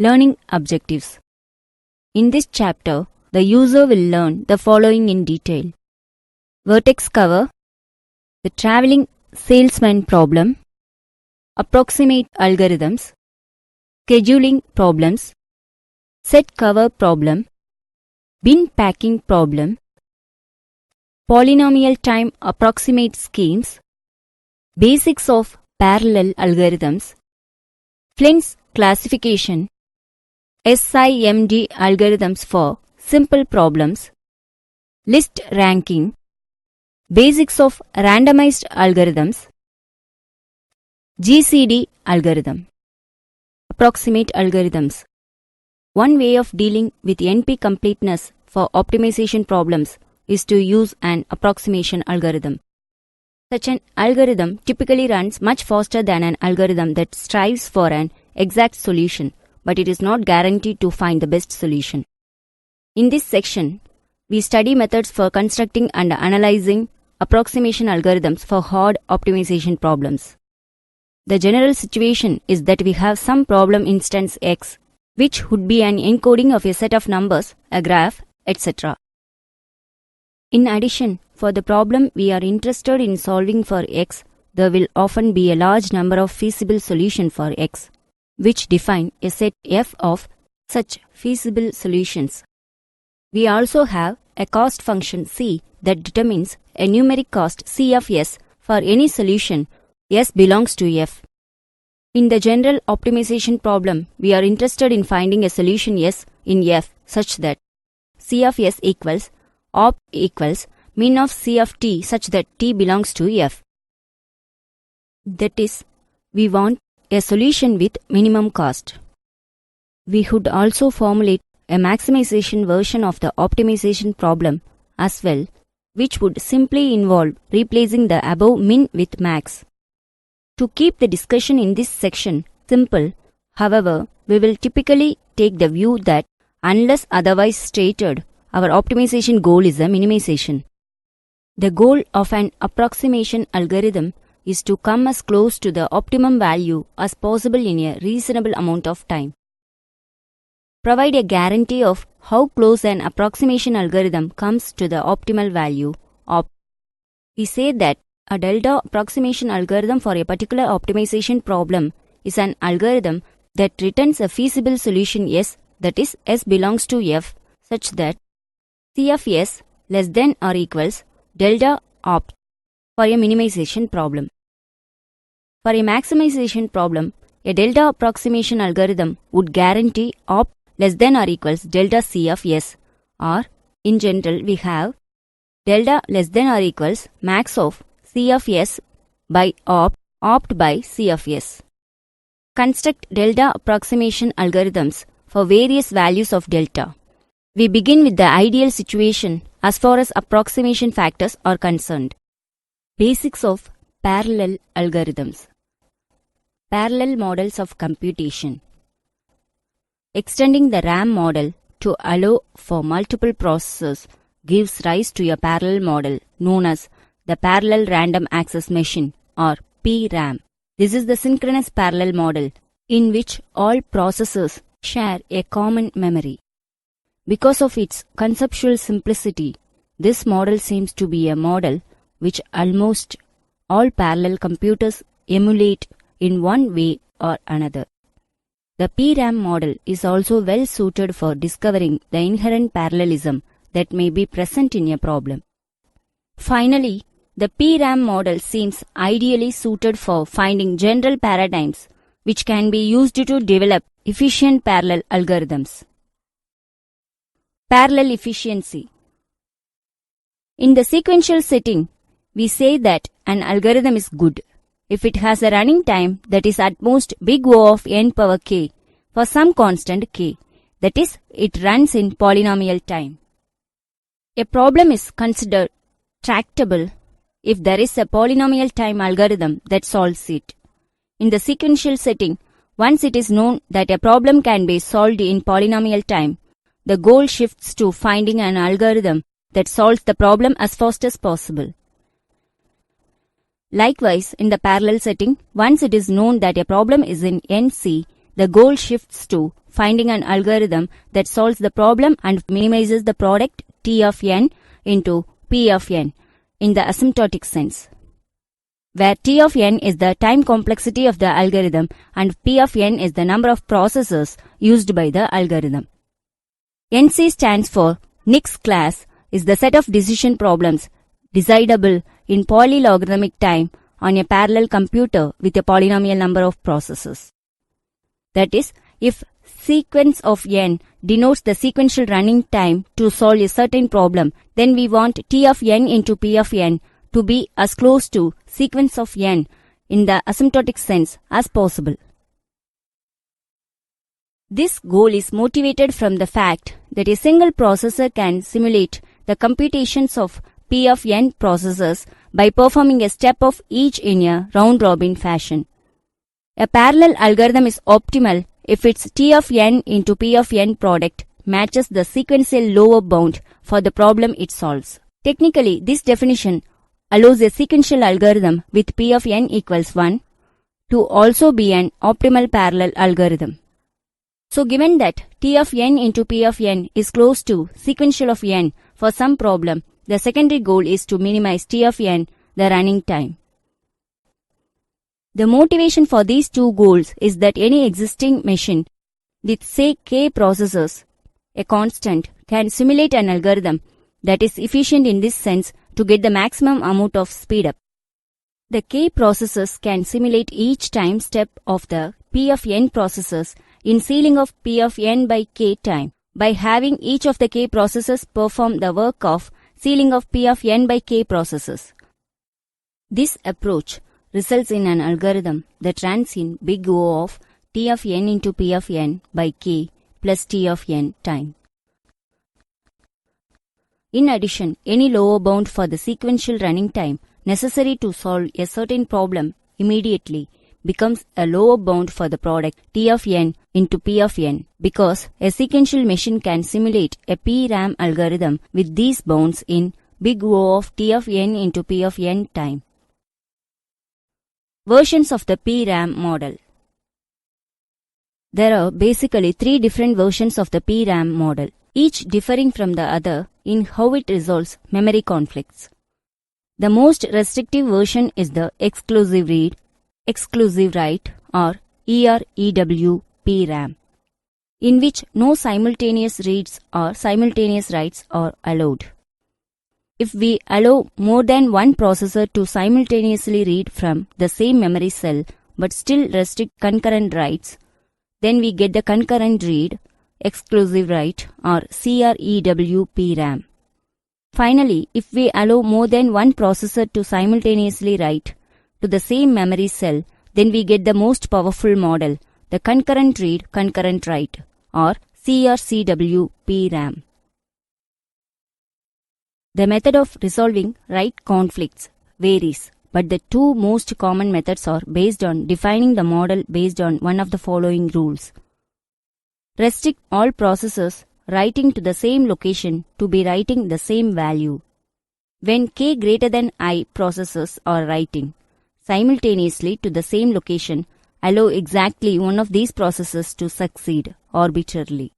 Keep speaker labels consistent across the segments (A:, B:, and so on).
A: Learning objectives. In this chapter, the user will learn the following in detail. Vertex cover, the traveling salesman problem, approximate algorithms, scheduling problems, set cover problem, bin packing problem, polynomial time approximate schemes, basics of parallel algorithms, Flynn's classification, SIMD algorithms for simple problems, list ranking, basics of randomized algorithms, GCD algorithm. Approximate algorithms. One way of dealing with NP completeness for optimization problems is to use an approximation algorithm. Such an algorithm typically runs much faster than an algorithm that strives for an exact solution, but it is not guaranteed to find the best solution. In this section, we study methods for constructing and analyzing approximation algorithms for hard optimization problems. The general situation is that we have some problem instance X, which would be an encoding of a set of numbers, a graph, etc. In addition, for the problem we are interested in solving for X, there will often be a large number of feasible solutions for X, which define a set F of such feasible solutions. We also have a cost function C that determines a numeric cost C of S for any solution S belongs to F. In the general optimization problem, we are interested in finding a solution S in F such that C of S equals op equals min of C of t such that t belongs to F. That is, we want a solution with minimum cost. We would also formulate a maximization version of the optimization problem as well, which would simply involve replacing the above min with max. To keep the discussion in this section simple, however, we will typically take the view that unless otherwise stated, our optimization goal is a minimization. The goal of an approximation algorithm is to come as close to the optimum value as possible in a reasonable amount of time. Provide a guarantee of how close an approximation algorithm comes to the optimal value. We say that a delta approximation algorithm for a particular optimization problem is an algorithm that returns a feasible solution S, that is, S belongs to F, such that C of S less than or equals delta opt for a minimization problem. For a maximization problem, a delta approximation algorithm would guarantee opt less than or equals delta C of S, or in general we have delta less than or equals max of C of S by opt by C of S. Construct delta approximation algorithms for various values of delta. We begin with the ideal situation as far as approximation factors are concerned. Basics of parallel algorithms. Parallel models of computation. Extending the RAM model to allow for multiple processors gives rise to a parallel model known as the Parallel Random Access Machine or PRAM. This is the synchronous parallel model in which all processors share a common memory. Because of its conceptual simplicity, this model seems to be a model which almost all parallel computers emulate in one way or another. The PRAM model is also well suited for discovering the inherent parallelism that may be present in a problem. Finally, the PRAM model seems ideally suited for finding general paradigms which can be used to develop efficient parallel algorithms. Parallel efficiency. In the sequential setting, we say that an algorithm is good if it has a running time that is at most big O of n power k for some constant k, that is, it runs in polynomial time. A problem is considered tractable if there is a polynomial time algorithm that solves it. In the sequential setting, once it is known that a problem can be solved in polynomial time, the goal shifts to finding an algorithm that solves the problem as fast as possible. Likewise, in the parallel setting, once it is known that a problem is in NC, the goal shifts to finding an algorithm that solves the problem and minimizes the product T of n into P of n in the asymptotic sense, where T of n is the time complexity of the algorithm and P of n is the number of processes used by the algorithm. NC stands for Nix class is the set of decision problems decidable in polylogarithmic time on a parallel computer with a polynomial number of processes. That is, if sequence of n denotes the sequential running time to solve a certain problem, then we want T of n into P of n to be as close to sequence of n in the asymptotic sense as possible. This goal is motivated from the fact that a single processor can simulate the computations of P of n processes by performing a step of each in a round-robin fashion. A parallel algorithm is optimal if its T of n into P of n product matches the sequential lower bound for the problem it solves. Technically, this definition allows a sequential algorithm with P of n equals 1 to also be an optimal parallel algorithm. So given that T of n into P of n is close to sequential of n for some problem, the secondary goal is to minimize T of n, the running time. The motivation for these two goals is that any existing machine with say k processors, a constant, can simulate an algorithm that is efficient in this sense to get the maximum amount of speedup. The k processors can simulate each time step of the P of n processors in ceiling of P of n by k time by having each of the k processors perform the work of ceiling of P of n by k processes. This approach results in an algorithm that runs in big O of T of n into P of n by k plus T of n time. In addition, any lower bound for the sequential running time necessary to solve a certain problem immediately becomes a lower bound for the product T of n into P of n because a sequential machine can simulate a PRAM algorithm with these bounds in big O of T of n into P of n time. Versions of the PRAM model. There are basically three different versions of the PRAM model, each differing from the other in how it resolves memory conflicts. The most restrictive version is the exclusive read, exclusive write or EREW PRAM, in which no simultaneous reads or simultaneous writes are allowed. If we allow more than one processor to simultaneously read from the same memory cell but still restrict concurrent writes, then we get the concurrent read, exclusive write or CREW PRAM. Finally, if we allow more than one processor to simultaneously write to the same memory cell, then we get the most powerful model, the concurrent read, concurrent write or CRCW PRAM. The method of resolving write conflicts varies, but the two most common methods are based on defining the model based on one of the following rules. Restrict all processors writing to the same location to be writing the same value. When k greater than I processors are writing simultaneously to the same location, allow exactly one of these processes to succeed arbitrarily.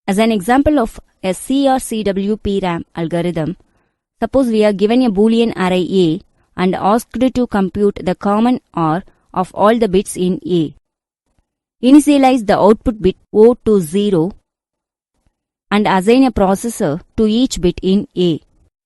A: As an example of a CRCW PRAM algorithm, suppose we are given a Boolean array A and asked to compute the common OR of all the bits in A. Initialize the output bit O to 0 and assign a processor to each bit in A.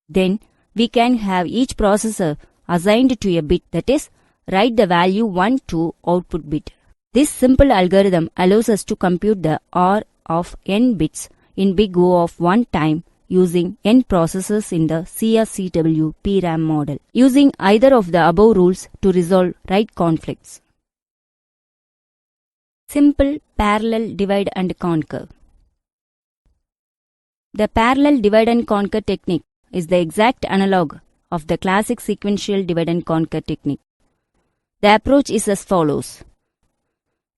A: Then we can have each processor assigned to a bit, that is, write the value 1 to output bit. This simple algorithm allows us to compute the OR of n bits in big O of one time using n processes in the CRCW PRAM model, using either of the above rules to resolve write conflicts. Simple parallel divide and conquer. The parallel divide and conquer technique is the exact analog of the classic sequential divide and conquer technique. The approach is as follows.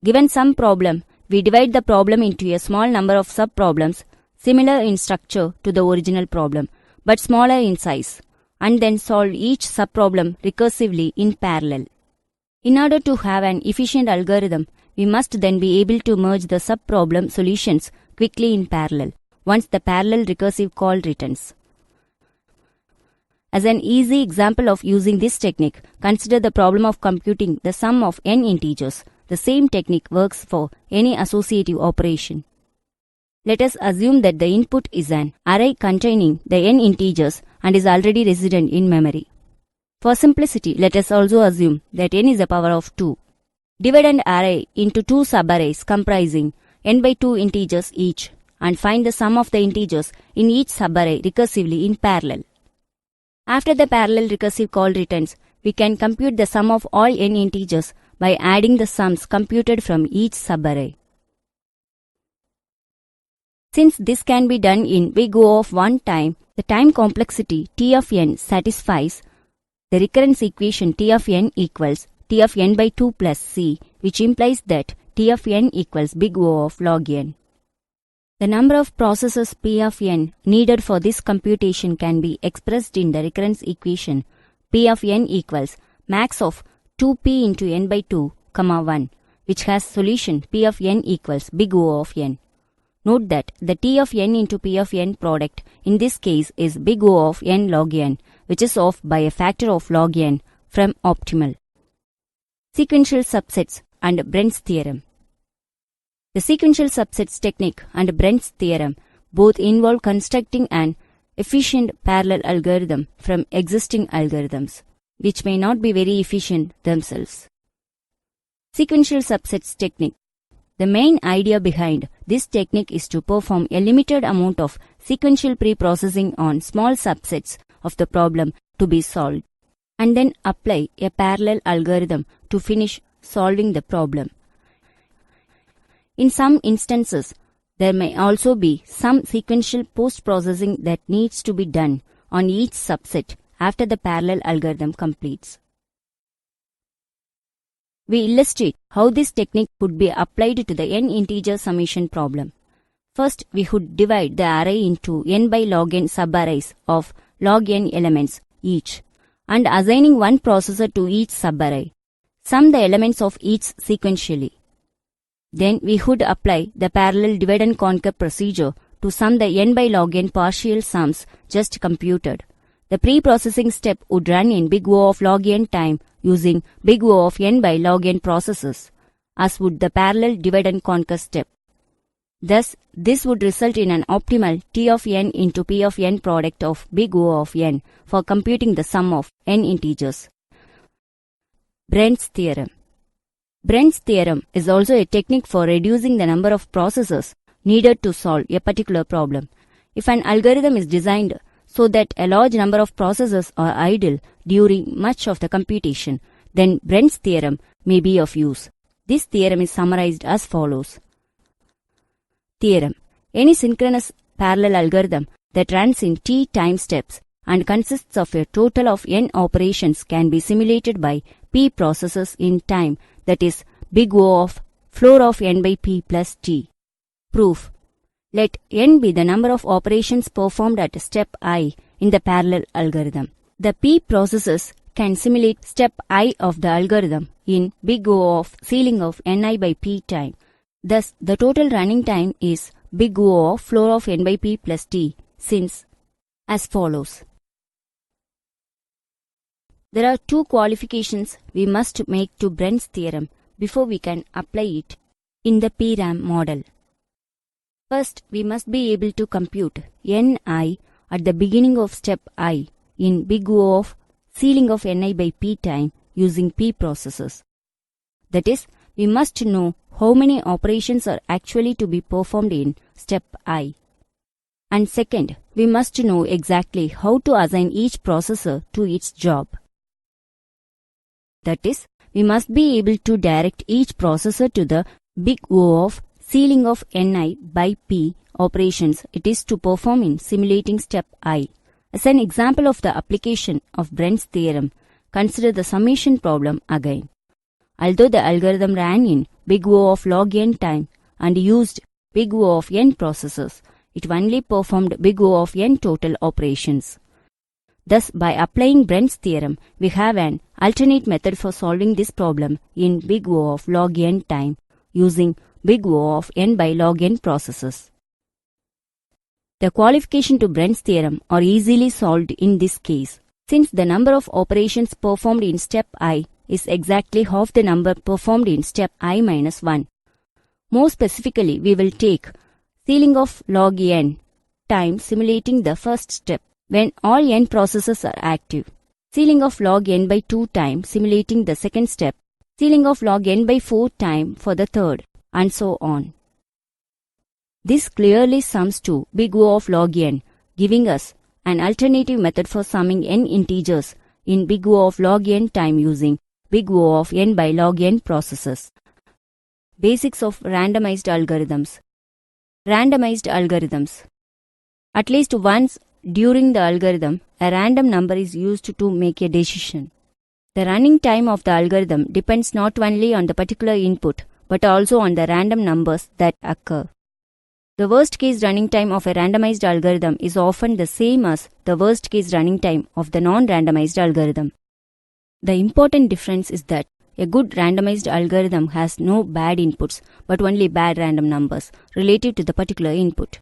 A: Given some problem, we divide the problem into a small number of sub-problems similar in structure to the original problem, but smaller in size, and then solve each sub-problem recursively in parallel. In order to have an efficient algorithm, we must then be able to merge the sub-problem solutions quickly in parallel, once the parallel recursive call returns. As an easy example of using this technique, consider the problem of computing the sum of n integers. The same technique works for any associative operation. Let us assume that the input is an array containing the n integers and is already resident in memory. For simplicity, let us also assume that n is a power of 2. Divide an array into two subarrays comprising n by 2 integers each and find the sum of the integers in each subarray recursively in parallel. After the parallel recursive call returns, we can compute the sum of all n integers by adding the sums computed from each subarray. Since this can be done in big O of one time, the time complexity T of n satisfies the recurrence equation T of n equals T of n by 2 plus c, which implies that T of n equals big O of log n. The number of processes P of n needed for this computation can be expressed in the recurrence equation P of n equals max of 2p into n by 2, 1, which has solution P of n equals big O of n. Note that the T of n into P of n product in this case is big O of n log n, which is off by a factor of log n from optimal. Sequential subsets and Brens theorem. The sequential subsets technique and Brens theorem both involve constructing an efficient parallel algorithm from existing algorithms, which may not be very efficient themselves. Sequential subsets technique. The main idea behind this technique is to perform a limited amount of sequential pre-processing on small subsets of the problem to be solved, and then apply a parallel algorithm to finish solving the problem. In some instances, there may also be some sequential post-processing that needs to be done on each subset after the parallel algorithm completes. We illustrate how this technique could be applied to the n integer summation problem. First, we would divide the array into n by log n subarrays of log n elements each, and assigning one processor to each subarray. Sum the elements of each sequentially. Then we would apply the parallel divide and conquer procedure to sum the n by log n partial sums just computed. The pre-processing step would run in big O of log n time using big O of n by log n processes, as would the parallel divide and conquer step. Thus, this would result in an optimal T of n into P of n product of big O of n for computing the sum of n integers. Brens theorem. Brens theorem is also a technique for reducing the number of processes needed to solve a particular problem. If an algorithm is designed so that a large number of processes are idle during much of the computation, then Brens theorem may be of use. This theorem is summarized as follows. Theorem. Any synchronous parallel algorithm that runs in t time steps and consists of a total of n operations can be simulated by p processes in time, that is big O of floor of n by p plus t. Proof. Let n be the number of operations performed at step I in the parallel algorithm. The p processes can simulate step I of the algorithm in big O of ceiling of ni by p time. Thus, the total running time is big O of floor of n by p plus t, since as follows. There are two qualifications we must make to Brens theorem before we can apply it in the PRAM model. First, we must be able to compute ni at the beginning of step I in big O of ceiling of ni by p time using p processes. That is, we must know how many operations are actually to be performed in step I. And second, we must know exactly how to assign each processor to its job. That is, we must be able to direct each processor to the big O of ceiling of ni by p operations it is to perform in simulating step I. As an example of the application of Brens theorem, consider the summation problem again. Although the algorithm ran in big O of log n time and used big O of n processes, it only performed big O of n total operations. Thus, by applying Brens theorem, we have an alternate method for solving this problem in big O of log n time, using big O of n by log n processes. The qualification to Brens theorem are easily solved in this case, since the number of operations performed in step I is exactly half the number performed in step I minus 1. More specifically, we will take ceiling of log n time simulating the first step when all n processes are active, ceiling of log n by 2 time simulating the second step, ceiling of log n by 4 time for the third, and so on. This clearly sums to big O of log n, giving us an alternative method for summing n integers in big O of log n time using big O of n by log n processes. Basics of randomized algorithms. Randomized algorithms. At least once during the algorithm, a random number is used to make a decision. The running time of the algorithm depends not only on the particular input, but also on the random numbers that occur. The worst case running time of a randomized algorithm is often the same as the worst case running time of the non-randomized algorithm. The important difference is that a good randomized algorithm has no bad inputs, but only bad random numbers relative to the particular input.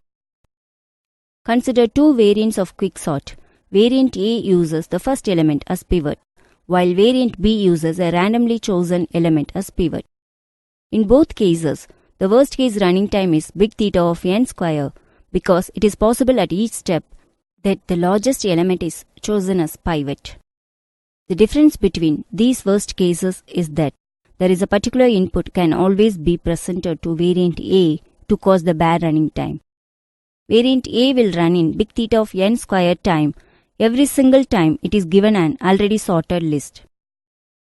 A: Consider two variants of quicksort. Variant A uses the first element as pivot, while variant B uses a randomly chosen element as pivot. In both cases, the worst case running time is big theta of n square because it is possible at each step that the largest element is chosen as pivot. The difference between these worst cases is that there is a particular input can always be presented to variant A to cause the bad running time. Variant A will run in big theta of n square time every single time it is given an already sorted list.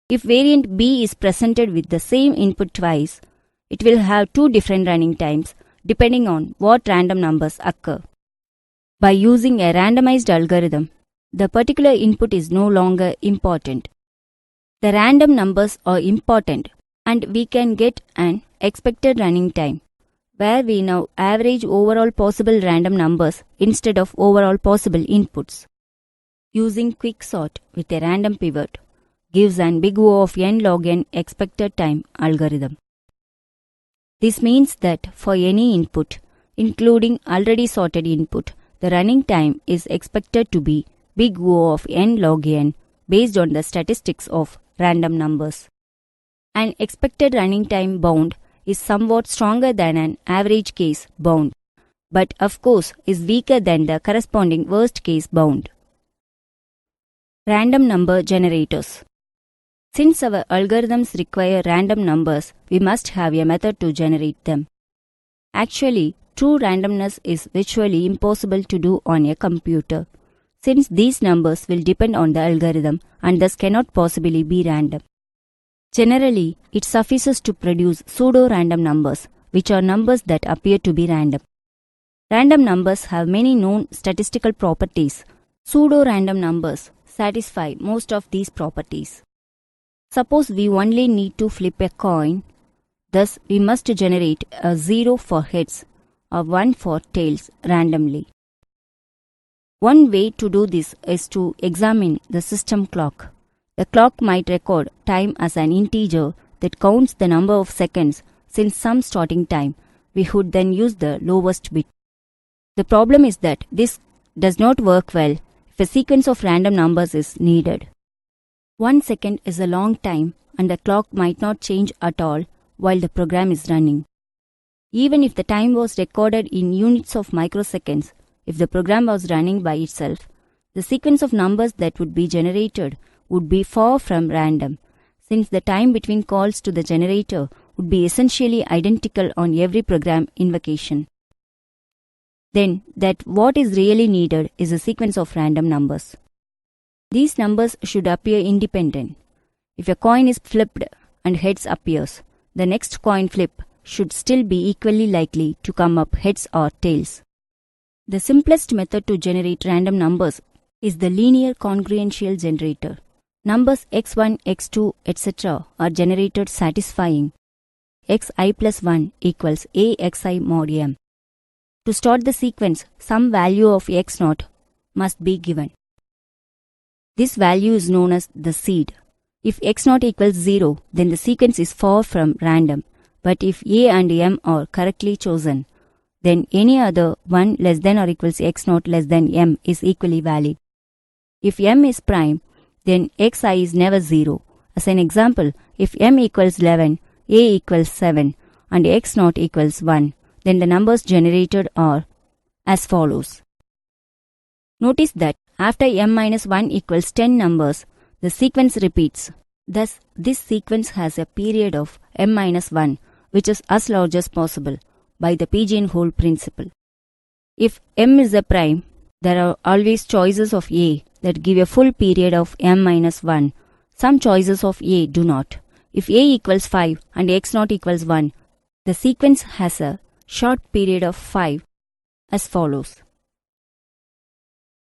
A: If variant B is presented with the same input twice, it will have two different running times depending on what random numbers occur. By using a randomized algorithm, the particular input is no longer important. The random numbers are important and we can get an expected running time, where we now average overall possible random numbers instead of overall possible inputs. Using quicksort with a random pivot gives an big O of n log n expected time algorithm. This means that for any input, including already sorted input, the running time is expected to be big O of n log n based on the statistics of random numbers. An expected running time bound is somewhat stronger than an average case bound, but of course is weaker than the corresponding worst case bound. Random number generators. Since our algorithms require random numbers, we must have a method to generate them. Actually, true randomness is virtually impossible to do on a computer, since these numbers will depend on the algorithm and thus cannot possibly be random. Generally, it suffices to produce pseudo-random numbers, which are numbers that appear to be random. Random numbers have many known statistical properties. Pseudo-random numbers satisfy most of these properties. Suppose we only need to flip a coin, thus we must generate a 0 for heads or 1 for tails randomly. One way to do this is to examine the system clock. The clock might record time as an integer that counts the number of seconds since some starting time. We would then use the lowest bit. The problem is that this does not work well if a sequence of random numbers is needed. 1 second is a long time and the clock might not change at all while the program is running. Even if the time was recorded in units of microseconds, if the program was running by itself, the sequence of numbers that would be generated would be far from random, since the time between calls to the generator would be essentially identical on every program invocation. Then, that what is really needed is a sequence of random numbers. These numbers should appear independent. If a coin is flipped and heads appears, the next coin flip should still be equally likely to come up heads or tails. The simplest method to generate random numbers is the linear congruential generator. Numbers x1, x2, etc. are generated satisfying xi plus 1 equals axi mod m. To start the sequence, some value of x0 must be given. This value is known as the seed. If x0 equals 0, then the sequence is far from random, But if A and M are correctly chosen, then any other 1 less than or equals x naught less than m is equally valid. If m is prime, then xi is never 0. As an example, if m equals 11, a equals 7, and x naught equals 1, then the numbers generated are as follows. Notice that after m minus 1 equals 10 numbers, the sequence repeats. Thus, this sequence has a period of m minus 1, which is as large as possible, by the pigeonhole principle. If m is a prime, there are always choices of A that give a full period of m minus 1. Some choices of A do not. If A equals 5 and x naught equals 1, the sequence has a short period of 5 as follows.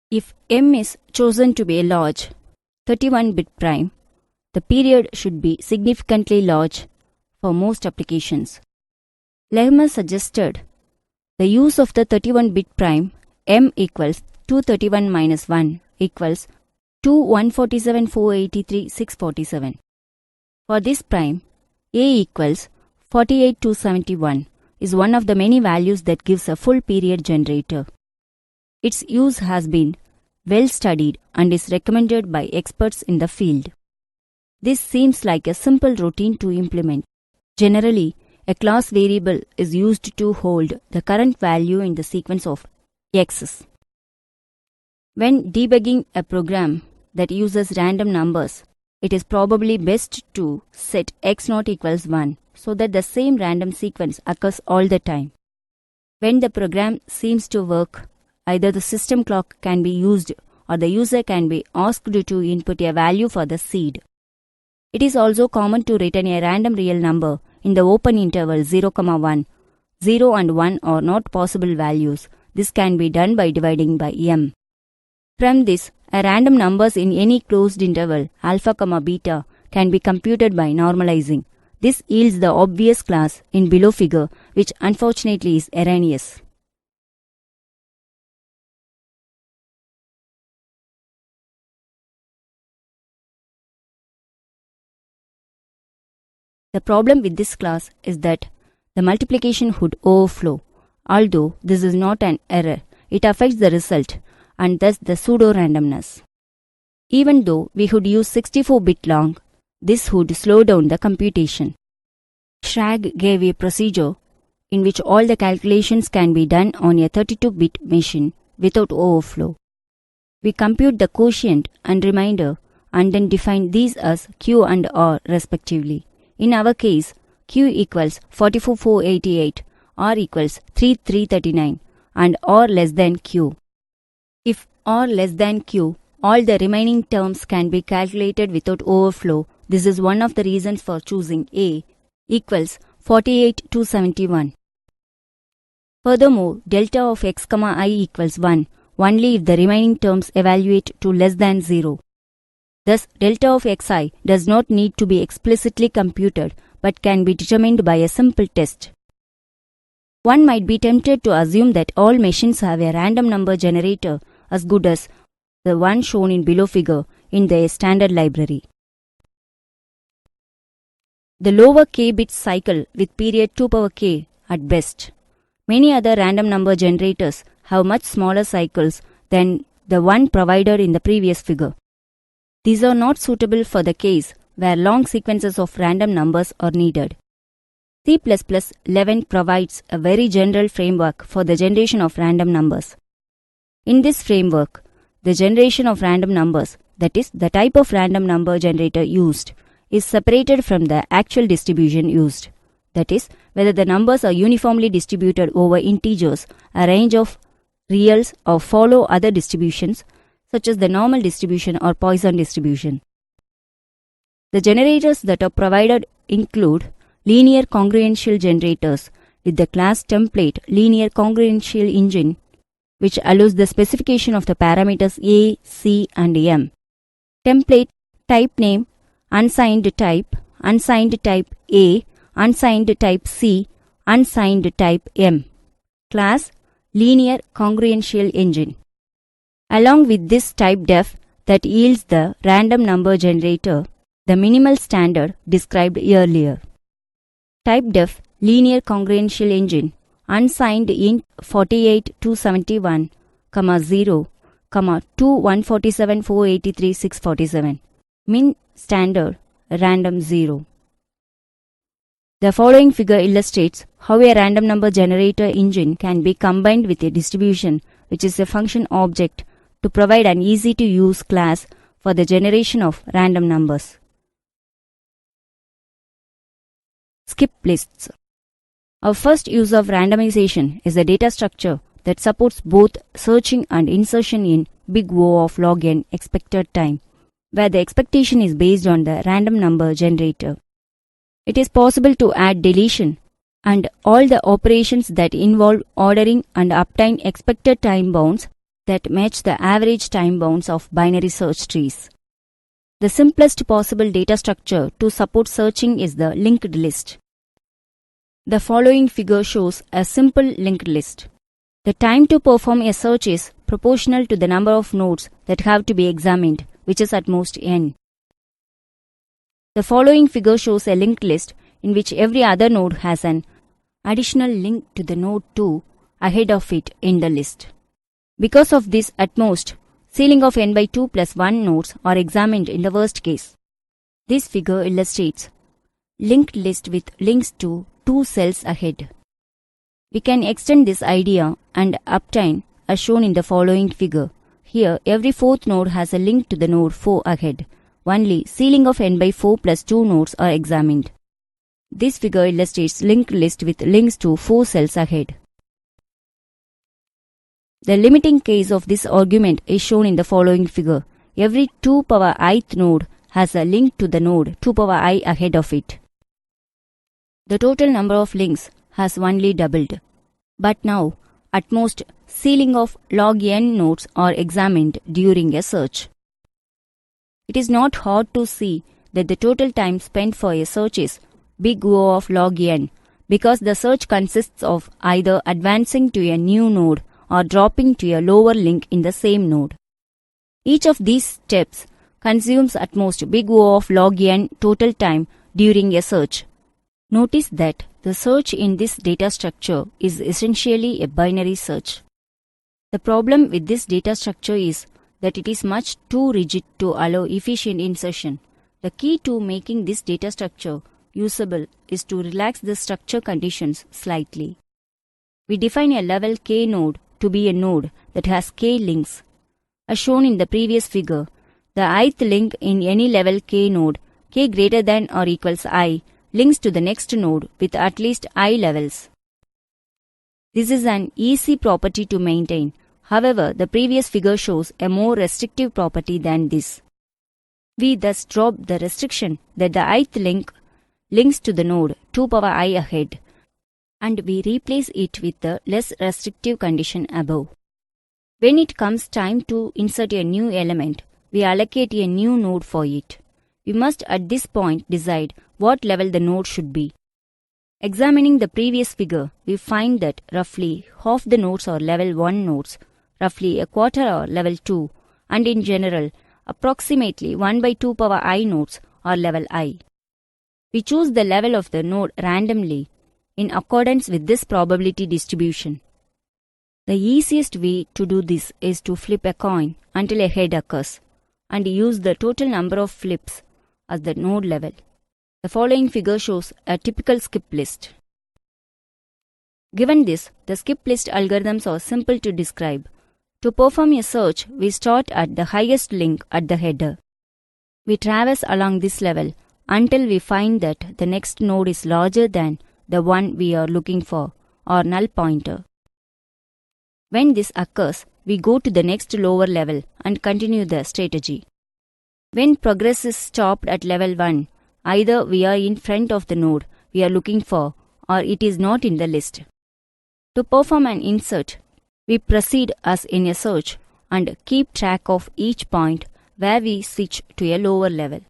A: If m is chosen to be a large 31-bit prime, the period should be significantly large for most applications. Lehmer suggested the use of the 31-bit prime m equals 231 minus 1 equals 2 147 483 647. For this prime, a equals 48 271 is one of the many values that gives a full period generator. Its use has been well studied and is recommended by experts in the field. This seems like a simple routine to implement. Generally, a class variable is used to hold the current value in the sequence of x's. When debugging a program that uses random numbers, it is probably best to set x naught equals 1 so that the same random sequence occurs all the time. When the program seems to work, either the system clock can be used or the user can be asked to input a value for the seed. It is also common to return a random real number in the open interval 0, 1. 0 and 1 are not possible values. This can be done by dividing by m. From this, a random numbers in any closed interval alpha, beta can be computed by normalizing. This yields the obvious class in below figure, which unfortunately is erroneous. The problem with this class is that the multiplication would overflow. Although this is not an error, it affects the result and thus the pseudo-randomness. Even though we would use 64-bit long, this would slow down the computation. Schrag gave a procedure in which all the calculations can be done on a 32-bit machine without overflow. We compute the quotient and remainder and then define these as Q and R respectively. In our case, Q equals 44,488, R equals 3,339 and R less than Q. If R less than Q, all the remaining terms can be calculated without overflow. This is one of the reasons for choosing A equals 48,271. Furthermore, delta of x, I equals 1 only if the remaining terms evaluate to less than 0. Thus, delta of xi does not need to be explicitly computed but can be determined by a simple test. One might be tempted to assume that all machines have a random number generator as good as the one shown in below figure in their standard library. The lower k-bit cycle with period 2 power k at best. Many other random number generators have much smaller cycles than the one provided in the previous figure. These are not suitable for the case where long sequences of random numbers are needed. C++11 provides a very general framework for the generation of random numbers. In this framework, the generation of random numbers, that is, the type of random number generator used, is separated from the actual distribution used. That is, whether the numbers are uniformly distributed over integers, a range of reals, or follow other distributions, such as the normal distribution or Poisson distribution. The generators that are provided include linear congruential generators with the class template linear congruential engine, which allows the specification of the parameters a, c, and m. Template, type name, unsigned type A, unsigned type C, unsigned type M. Class, linear congruential engine. Along with this type def that yields the random number generator, the minimal standard described earlier. Type def linear congruential engine, unsigned int 48,271, 0, 2 147 483 647, min standard random 0. The following figure illustrates how a random number generator engine can be combined with a distribution, which is a function object, to provide an easy-to-use class for the generation of random numbers. Skip lists. Our first use of randomization is a data structure that supports both searching and insertion in big O of log n expected time, where the expectation is based on the random number generator. It is possible to add deletion and all the operations that involve ordering and obtain expected time bounds that match the average time bounds of binary search trees. The simplest possible data structure to support searching is the linked list. The following figure shows a simple linked list. The time to perform a search is proportional to the number of nodes that have to be examined, which is at most n. The following figure shows a linked list in which every other node has an additional link to the node 2 ahead of it in the list. Because of this, at most, ceiling of n by 2 plus 1 nodes are examined in the worst case. This figure illustrates linked list with links to 2 cells ahead. We can extend this idea and obtain as shown in the following figure. Here, every fourth node has a link to the node 4 ahead. Only ceiling of n by 4 plus 2 nodes are examined. This figure illustrates linked list with links to 4 cells ahead. The limiting case of this argument is shown in the following figure. Every 2 power ith node has a link to the node 2 power I ahead of it. The total number of links has only doubled. But now, at most, ceiling of log n nodes are examined during a search. It is not hard to see that the total time spent for a search is big O of log n, because the search consists of either advancing to a new node or dropping to a lower link in the same node. Each of these steps consumes at most big O of log n total time during a search. Notice that the search in this data structure is essentially a binary search. The problem with this data structure is that it is much too rigid to allow efficient insertion. The key to making this data structure usable is to relax the structure conditions slightly. We define a level k node to be a node that has k links. As shown in the previous figure, the ith link in any level k node, k greater than or equals I, links to the next node with at least I levels. This is an easy property to maintain. However, the previous figure shows a more restrictive property than this. We thus drop the restriction that the ith link links to the node 2 power I ahead, and we replace it with the less restrictive condition above. When it comes time to insert a new element, we allocate a new node for it. We must at this point decide what level the node should be. Examining the previous figure, we find that roughly half the nodes are level 1 nodes, roughly a quarter are level 2, and in general, approximately 1 by 2 power I nodes are level I. We choose the level of the node randomly in accordance with this probability distribution. The easiest way to do this is to flip a coin until a head occurs, and use the total number of flips as the node level. The following figure shows a typical skip list. Given this, the skip list algorithms are simple to describe. To perform a search, we start at the highest link at the header. We traverse along this level until we find that the next node is larger than the one we are looking for, or null pointer. When this occurs, we go to the next lower level and continue the strategy. When progress is stopped at level 1, either we are in front of the node we are looking for or it is not in the list. To perform an insert, we proceed as in a search and keep track of each point where we switch to a lower level.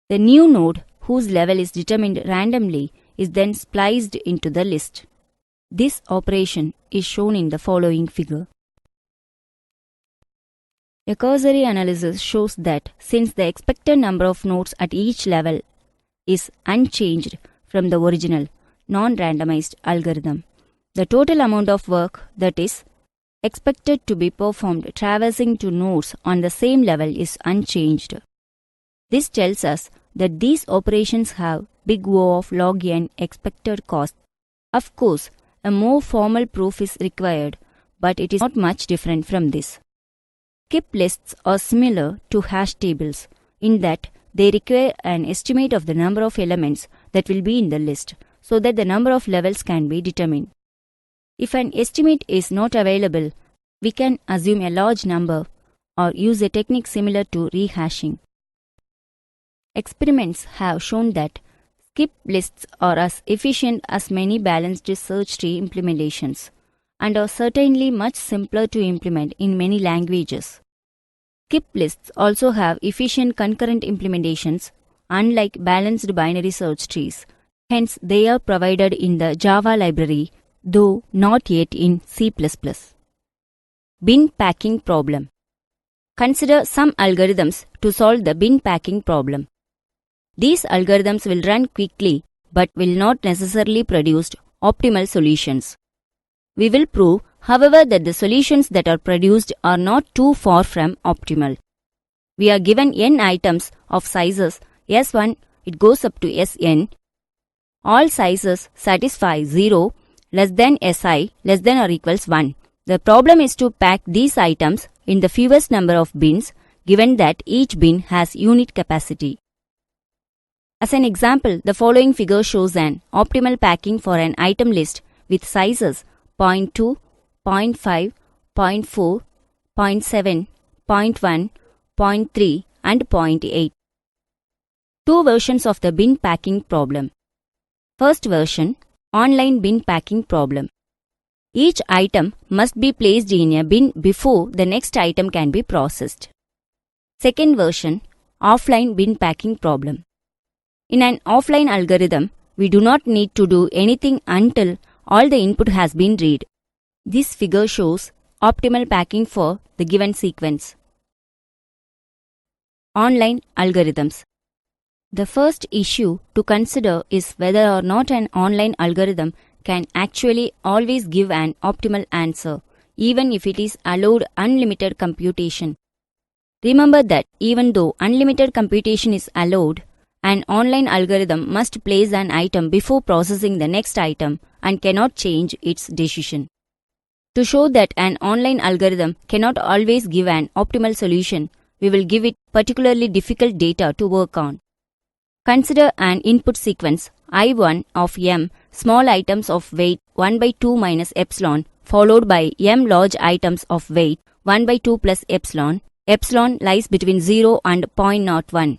A: The new node, whose level is determined randomly, is then spliced into the list. This operation is shown in the following figure. A cursory analysis shows that since the expected number of nodes at each level is unchanged from the original, non-randomized algorithm. The total amount of work that is expected to be performed traversing two nodes on the same level is unchanged. This tells us that these operations have big O of log n expected cost. Of course, a more formal proof is required, but it is not much different from this. Skip lists are similar to hash tables in that they require an estimate of the number of elements that will be in the list so that the number of levels can be determined. If an estimate is not available, we can assume a large number or use a technique similar to rehashing. Experiments have shown that skip lists are as efficient as many balanced search tree implementations and are certainly much simpler to implement in many languages. Skip lists also have efficient concurrent implementations, unlike balanced binary search trees. Hence, they are provided in the Java library, though not yet in C++. Bin packing problem. Consider some algorithms to solve the bin packing problem. These algorithms will run quickly but will not necessarily produce optimal solutions. We will prove, however, that the solutions that are produced are not too far from optimal. We are given n items of sizes S1, it goes up to Sn. All sizes satisfy 0, less than Si, less than or equals 1. The problem is to pack these items in the fewest number of bins, given that each bin has unit capacity. As an example, the following figure shows an optimal packing for an item list with sizes 0.2, 0.5, 0.4, 0.7, 0.1, 0.3 and 0.8. Two versions of the bin packing problem. First version, online bin packing problem. Each item must be placed in a bin before the next item can be processed. Second version, offline bin packing problem. In an offline algorithm, we do not need to do anything until all the input has been read. This figure shows optimal packing for the given sequence. Online algorithms. The first issue to consider is whether or not an online algorithm can actually always give an optimal answer, even if it is allowed unlimited computation. Remember that even though unlimited computation is allowed, an online algorithm must place an item before processing the next item and cannot change its decision. To show that an online algorithm cannot always give an optimal solution, we will give it particularly difficult data to work on. Consider an input sequence I1 of m small items of weight 1 by 2 minus epsilon followed by m large items of weight 1 by 2 plus epsilon. Epsilon lies between 0 and 0.01.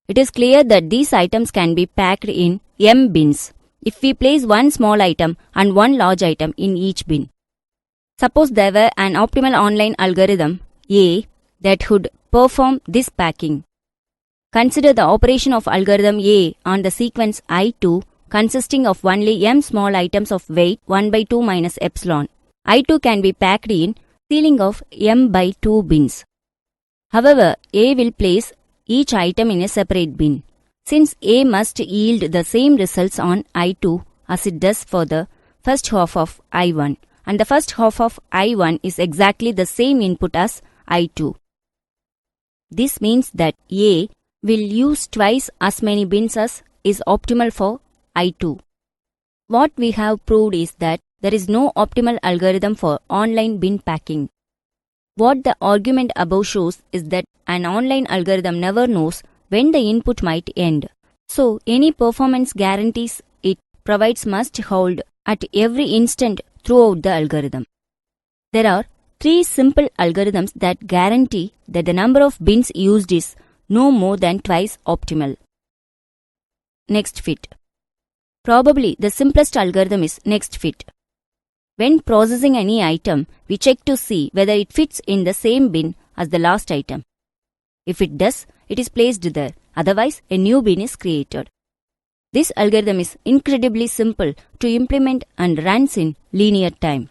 A: It is clear that these items can be packed in m bins if we place one small item and one large item in each bin. Suppose there were an optimal online algorithm A that would perform this packing. Consider the operation of algorithm A on the sequence I2 consisting of only m small items of weight 1 by 2 minus epsilon. I2 can be packed in ceiling of m by 2 bins. However, A will place each item in a separate bin. Since A must yield the same results on I2 as it does for the first half of I1, and the first half of I1 is exactly the same input as I2. This means that A will use twice as many bins as is optimal for I2. What we have proved is that there is no optimal algorithm for online bin packing. What the argument above shows is that an online algorithm never knows when the input might end. So, any performance guarantees it provides must hold at every instant throughout the algorithm. There are 3 simple algorithms that guarantee that the number of bins used is no more than twice optimal. Next fit. Probably the simplest algorithm is next fit. When processing any item, we check to see whether it fits in the same bin as the last item. If it does, it is placed there. Otherwise, a new bin is created. This algorithm is incredibly simple to implement and runs in linear time.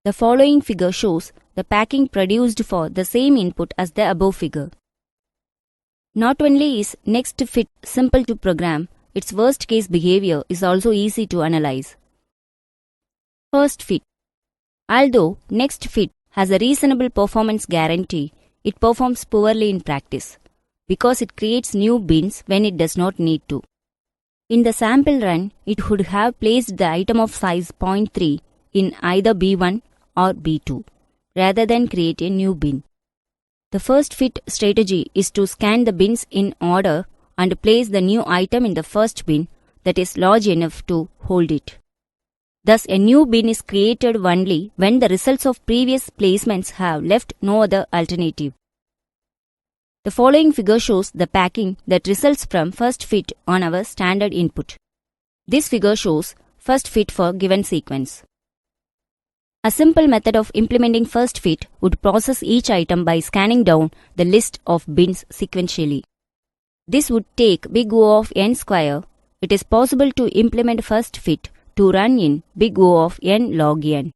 A: The following figure shows the packing produced for the same input as the above figure. Not only is next fit simple to program, its worst case behavior is also easy to analyze. First fit. Although next fit has a reasonable performance guarantee, it performs poorly in practice because it creates new bins when it does not need to. In the sample run, it would have placed the item of size 0.3 in either B1 or B2 rather than create a new bin. The first fit strategy is to scan the bins in order and place the new item in the first bin that is large enough to hold it. Thus, a new bin is created only when the results of previous placements have left no other alternative. The following figure shows the packing that results from first fit on our standard input. This figure shows first fit for given sequence. A simple method of implementing first fit would process each item by scanning down the list of bins sequentially. This would take big O of n square. It is possible to implement first fit to run in big O of n log n.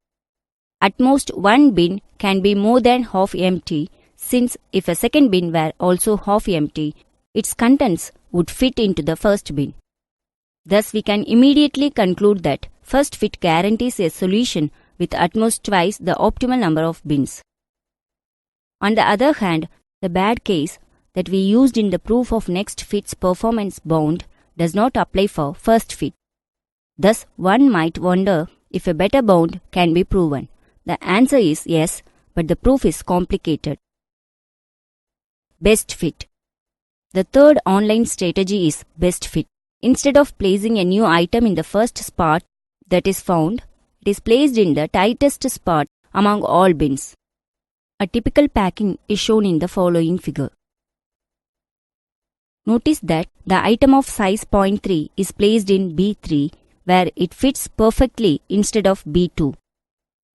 A: At most, one bin can be more than half empty, since if a second bin were also half empty, its contents would fit into the first bin. Thus, we can immediately conclude that first fit guarantees a solution with at most twice the optimal number of bins. On the other hand, the bad case that we used in the proof of next fit's performance bound does not apply for first fit. Thus, one might wonder if a better bound can be proven. The answer is yes, but the proof is complicated. Best fit. The third online strategy is best fit. Instead of placing a new item in the first spot that is found, it is placed in the tightest spot among all bins. A typical packing is shown in the following figure. Notice that the item of size 0.3 is placed in B3 where it fits perfectly instead of B2.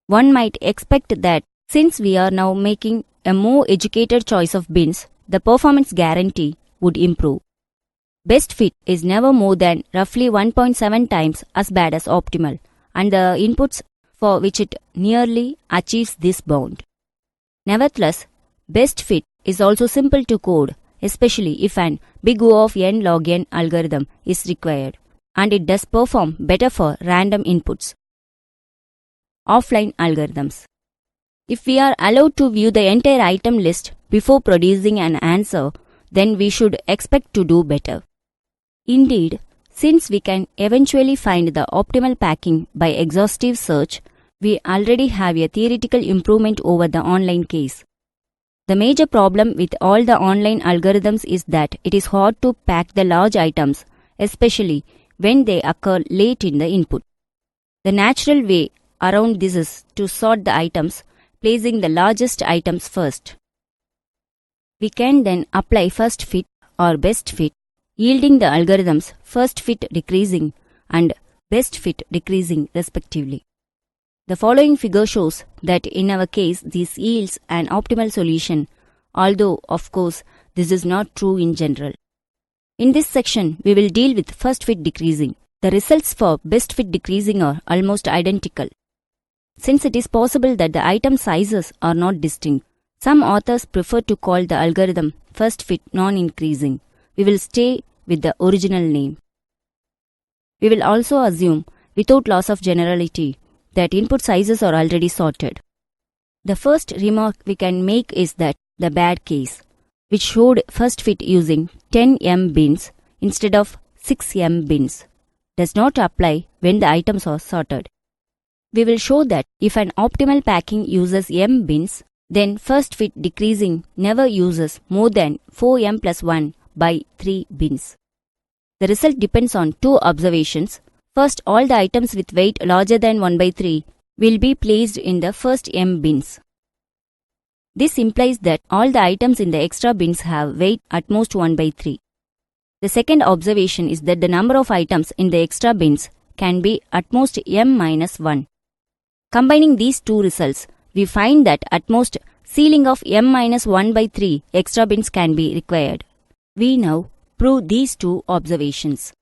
A: One might expect that since we are now making a more educated choice of bins, the performance guarantee would improve. Best fit is never more than roughly 1.7 times as bad as optimal, and the inputs for which it nearly achieves this bound. Nevertheless, best fit is also simple to code, especially if an big O of n log n algorithm is required, and it does perform better for random inputs. Offline algorithms. If we are allowed to view the entire item list before producing an answer, then we should expect to do better. Indeed, since we can eventually find the optimal packing by exhaustive search, we already have a theoretical improvement over the online case. The major problem with all the online algorithms is that it is hard to pack the large items, especially when they occur late in the input. The natural way around this is to sort the items, placing the largest items first. We can then apply first fit or best fit, yielding the algorithms first fit decreasing and best fit decreasing respectively. The following figure shows that in our case this yields an optimal solution, although of course this is not true in general. In this section, we will deal with first fit decreasing. The results for best fit decreasing are almost identical. Since it is possible that the item sizes are not distinct, some authors prefer to call the algorithm first fit non-increasing. We will stay with the original name. We will also assume, without loss of generality, that input sizes are already sorted. The first remark we can make is that the bad case, which showed first fit using 10m bins instead of 6m bins, does not apply when the items are sorted. We will show that if an optimal packing uses m bins, then first fit decreasing never uses more than 4m plus 1 by 3 bins. The result depends on two observations. First, all the items with weight larger than 1 by 3 will be placed in the first m bins. This implies that all the items in the extra bins have weight at most 1 by 3. The second observation is that the number of items in the extra bins can be at most m minus 1. Combining these two results, we find that at most ceiling of m minus 1 by 3 extra bins can be required. We now prove these two observations.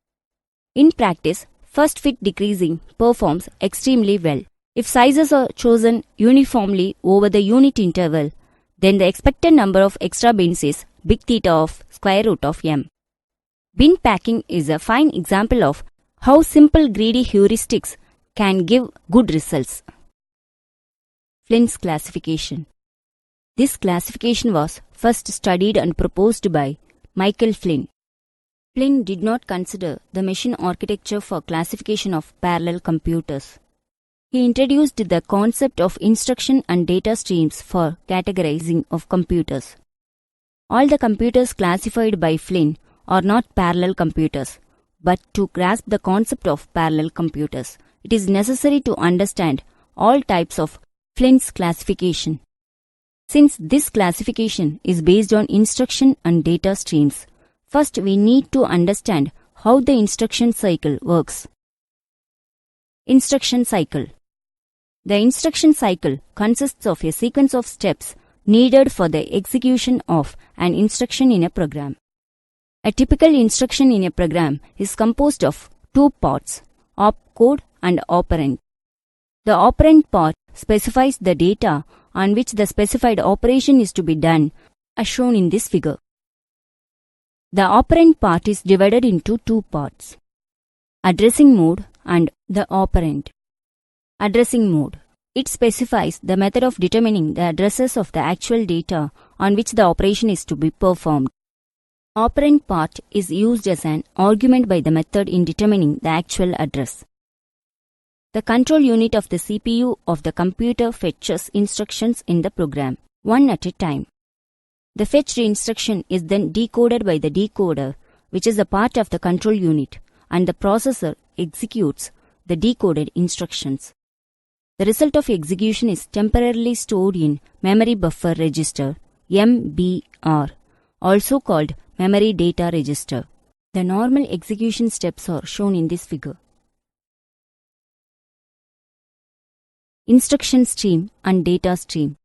A: In practice, first fit decreasing performs extremely well. If sizes are chosen uniformly over the unit interval, then the expected number of extra bins is big theta of square root of m. Bin packing is a fine example of how simple greedy heuristics can give good results. Flynn's classification. This classification was first studied and proposed by Michael Flynn. Flynn did not consider the machine architecture for classification of parallel computers. He introduced the concept of instruction and data streams for categorizing of computers. All the computers classified by Flynn are not parallel computers, but to grasp the concept of parallel computers, it is necessary to understand all types of Flynn's classification. Since this classification is based on instruction and data streams, first we need to understand how the instruction cycle works. Instruction cycle. The instruction cycle consists of a sequence of steps needed for the execution of an instruction in a program. A typical instruction in a program is composed of two parts, opcode and operand. The operand part specifies the data on which the specified operation is to be done, as shown in this figure. The operand part is divided into two parts, addressing mode and the operand. Addressing mode. It specifies the method of determining the addresses of the actual data on which the operation is to be performed. Operand part is used as an argument by the method in determining the actual address. The control unit of the CPU of the computer fetches instructions in the program, one at a time. The fetched instruction is then decoded by the decoder, which is a part of the control unit, and the processor executes the decoded instructions. The result of execution is temporarily stored in Memory Buffer Register, MBR, also called Memory Data Register. The normal execution steps are shown in this figure. Instruction stream and data stream.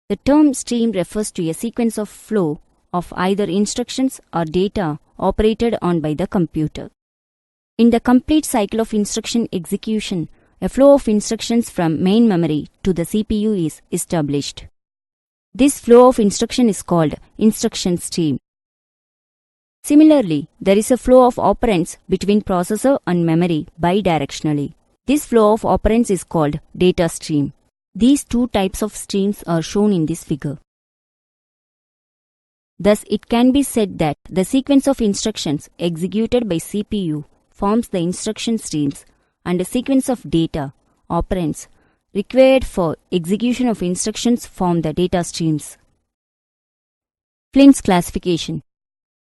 A: The term stream refers to a sequence of flow of either instructions or data operated on by the computer. In the complete cycle of instruction execution, a flow of instructions from main memory to the CPU is established. This flow of instruction is called instruction stream. Similarly, there is a flow of operands between processor and memory bidirectionally. This flow of operands is called data stream. These two types of streams are shown in this figure. Thus, it can be said that the sequence of instructions executed by CPU forms the instruction streams, and a sequence of data, operands, required for execution of instructions form the data streams. Flynn's classification.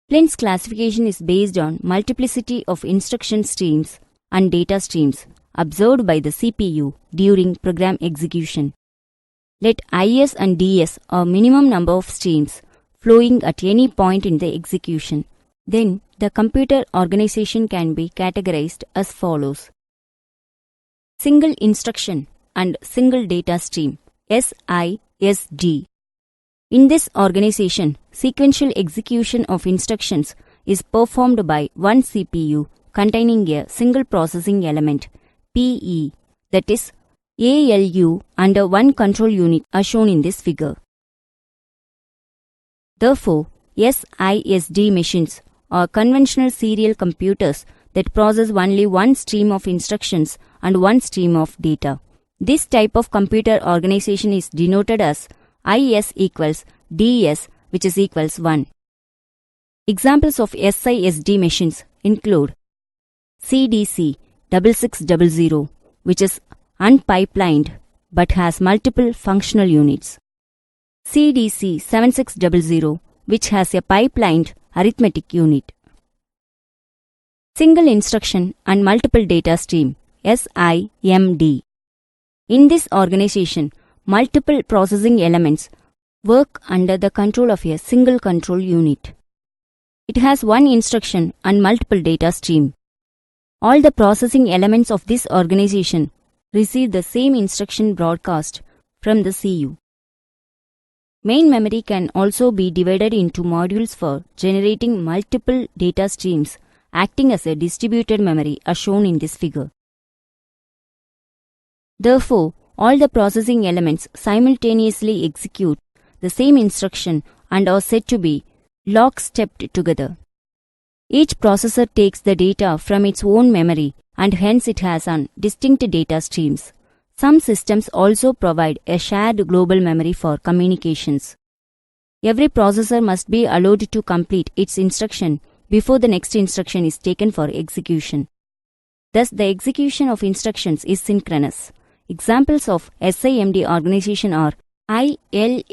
A: Flynn's classification is based on multiplicity of instruction streams and data streams observed by the CPU during program execution. Let IS and DS are minimum number of streams flowing at any point in the execution. Then the computer organization can be categorized as follows. Single instruction and single data stream, SISD. In this organization, sequential execution of instructions is performed by one CPU containing a single processing element, PE, that is ALU, under one control unit as shown in this figure. Therefore, SISD machines are conventional serial computers that process only one stream of instructions and one stream of data. This type of computer organization is denoted as IS equals DS, which is equals 1. Examples of SISD machines include CDC 6600, which is unpipelined but has multiple functional units. CDC 7600, which has a pipelined arithmetic unit. Single instruction and multiple data stream, SIMD. In this organization, multiple processing elements work under the control of a single control unit. It has one instruction and multiple data stream. All the processing elements of this organization receive the same instruction broadcast from the CU. Main memory can also be divided into modules for generating multiple data streams, acting as a distributed memory as shown in this figure. Therefore, all the processing elements simultaneously execute the same instruction and are said to be lockstepped together. Each processor takes the data from its own memory and hence it has distinct data streams. Some systems also provide a shared global memory for communications. Every processor must be allowed to complete its instruction before the next instruction is taken for execution. Thus, the execution of instructions is synchronous. Examples of SIMD organization are ILLIAC,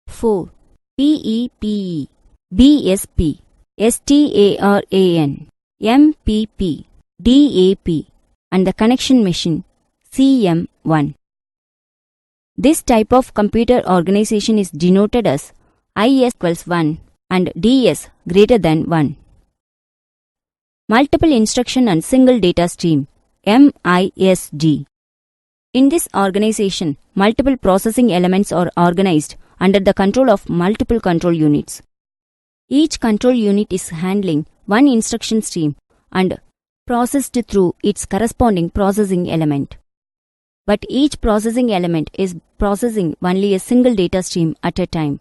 A: 4, PEPE, BSP, STARAN, MPP, DAP, and the connection machine CM1. This type of computer organization is denoted as IS equals 1 and DS greater than 1. Multiple instruction and single data stream MISD. In this organization, multiple processing elements are organized under the control of multiple control units. Each control unit is handling one instruction stream and processed through its corresponding processing element. But each processing element is processing only a single data stream at a time.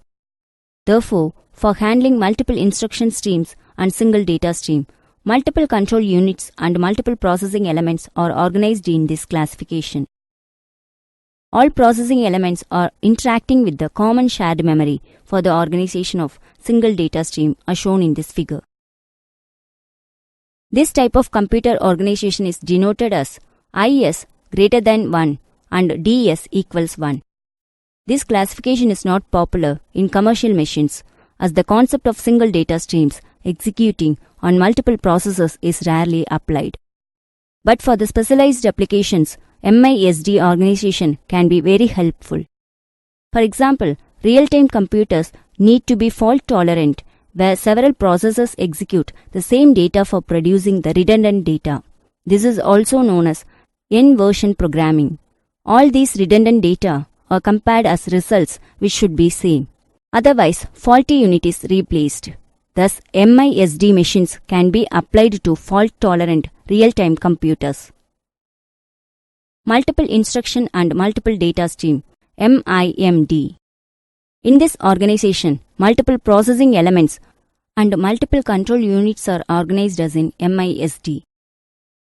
A: Therefore, for handling multiple instruction streams and single data stream, multiple control units and multiple processing elements are organized in this classification. All processing elements are interacting with the common shared memory for the organization of single data stream as shown in this figure. This type of computer organization is denoted as IS greater than 1 and DS equals 1. This classification is not popular in commercial machines as the concept of single data streams executing on multiple processors is rarely applied. But for the specialized applications, MISD organization can be very helpful. For example, real-time computers need to be fault-tolerant where several processors execute the same data for producing the redundant data. This is also known as N-version programming. All these redundant data are compared as results which should be same. Otherwise, faulty unit is replaced. Thus, MISD machines can be applied to fault-tolerant real-time computers. Multiple instruction and multiple data stream MIMD. In this organization, multiple processing elements and multiple control units are organized as in MISD.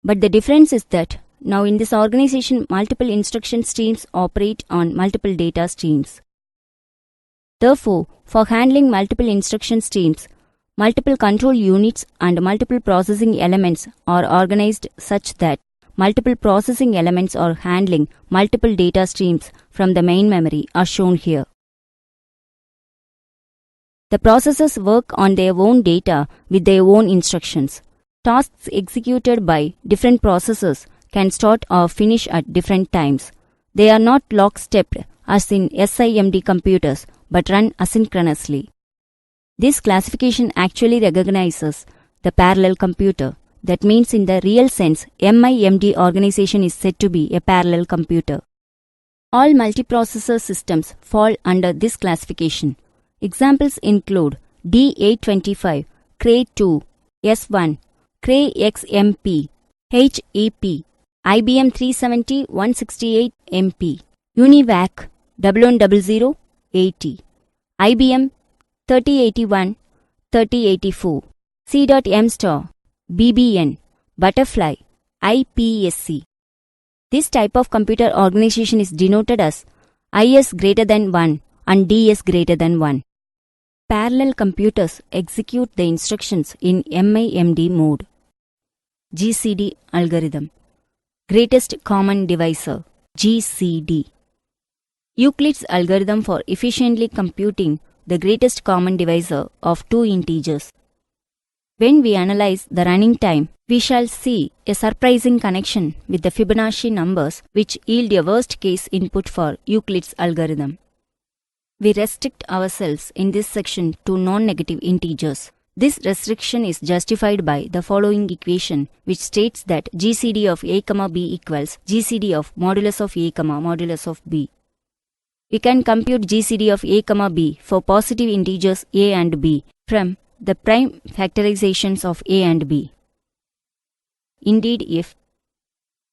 A: But the difference is that now in this organization, multiple instruction streams operate on multiple data streams. Therefore, for handling multiple instruction streams, multiple control units and multiple processing elements are organized such that multiple processing elements are handling multiple data streams from the main memory are shown here. The processors work on their own data with their own instructions. Tasks executed by different processors can start or finish at different times. They are not lockstep as in SIMD computers but run asynchronously. This classification actually recognizes the parallel computer. That means in the real sense, MIMD organization is said to be a parallel computer. All multiprocessor systems fall under this classification. Examples include D825, Cray2, S1, Cray XMP, HEP, IBM 370-168MP, UNIVAC 1100, 80, IBM 3081, 3084, C.M Star, BBN, Butterfly, IPSC. This type of computer organization is denoted as IS greater than 1 and DS greater than 1. Parallel computers execute the instructions in MIMD mode. GCD algorithm. Greatest common divisor, GCD. Euclid's algorithm for efficiently computing the greatest common divisor of two integers. When we analyze the running time, we shall see a surprising connection with the Fibonacci numbers which yield a worst-case input for Euclid's algorithm. We restrict ourselves in this section to non-negative integers. This restriction is justified by the following equation which states that GCD of A, B equals GCD of modulus of A, modulus of B. We can compute GCD of A, B for positive integers A and B from the prime factorizations of A and B. Indeed, if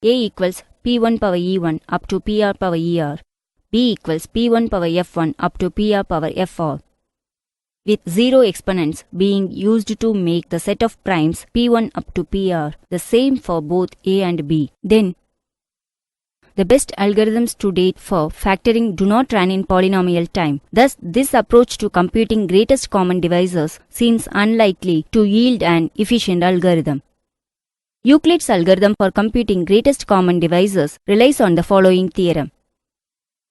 A: A equals P1 power E1 up to PR power ER, B equals P1 power F1 up to PR power FR, with 0 exponents being used to make the set of primes P1 up to Pr the same for both A and B. Then, the best algorithms to date for factoring do not run in polynomial time. Thus, this approach to computing greatest common divisors seems unlikely to yield an efficient algorithm. Euclid's algorithm for computing greatest common divisors relies on the following theorem.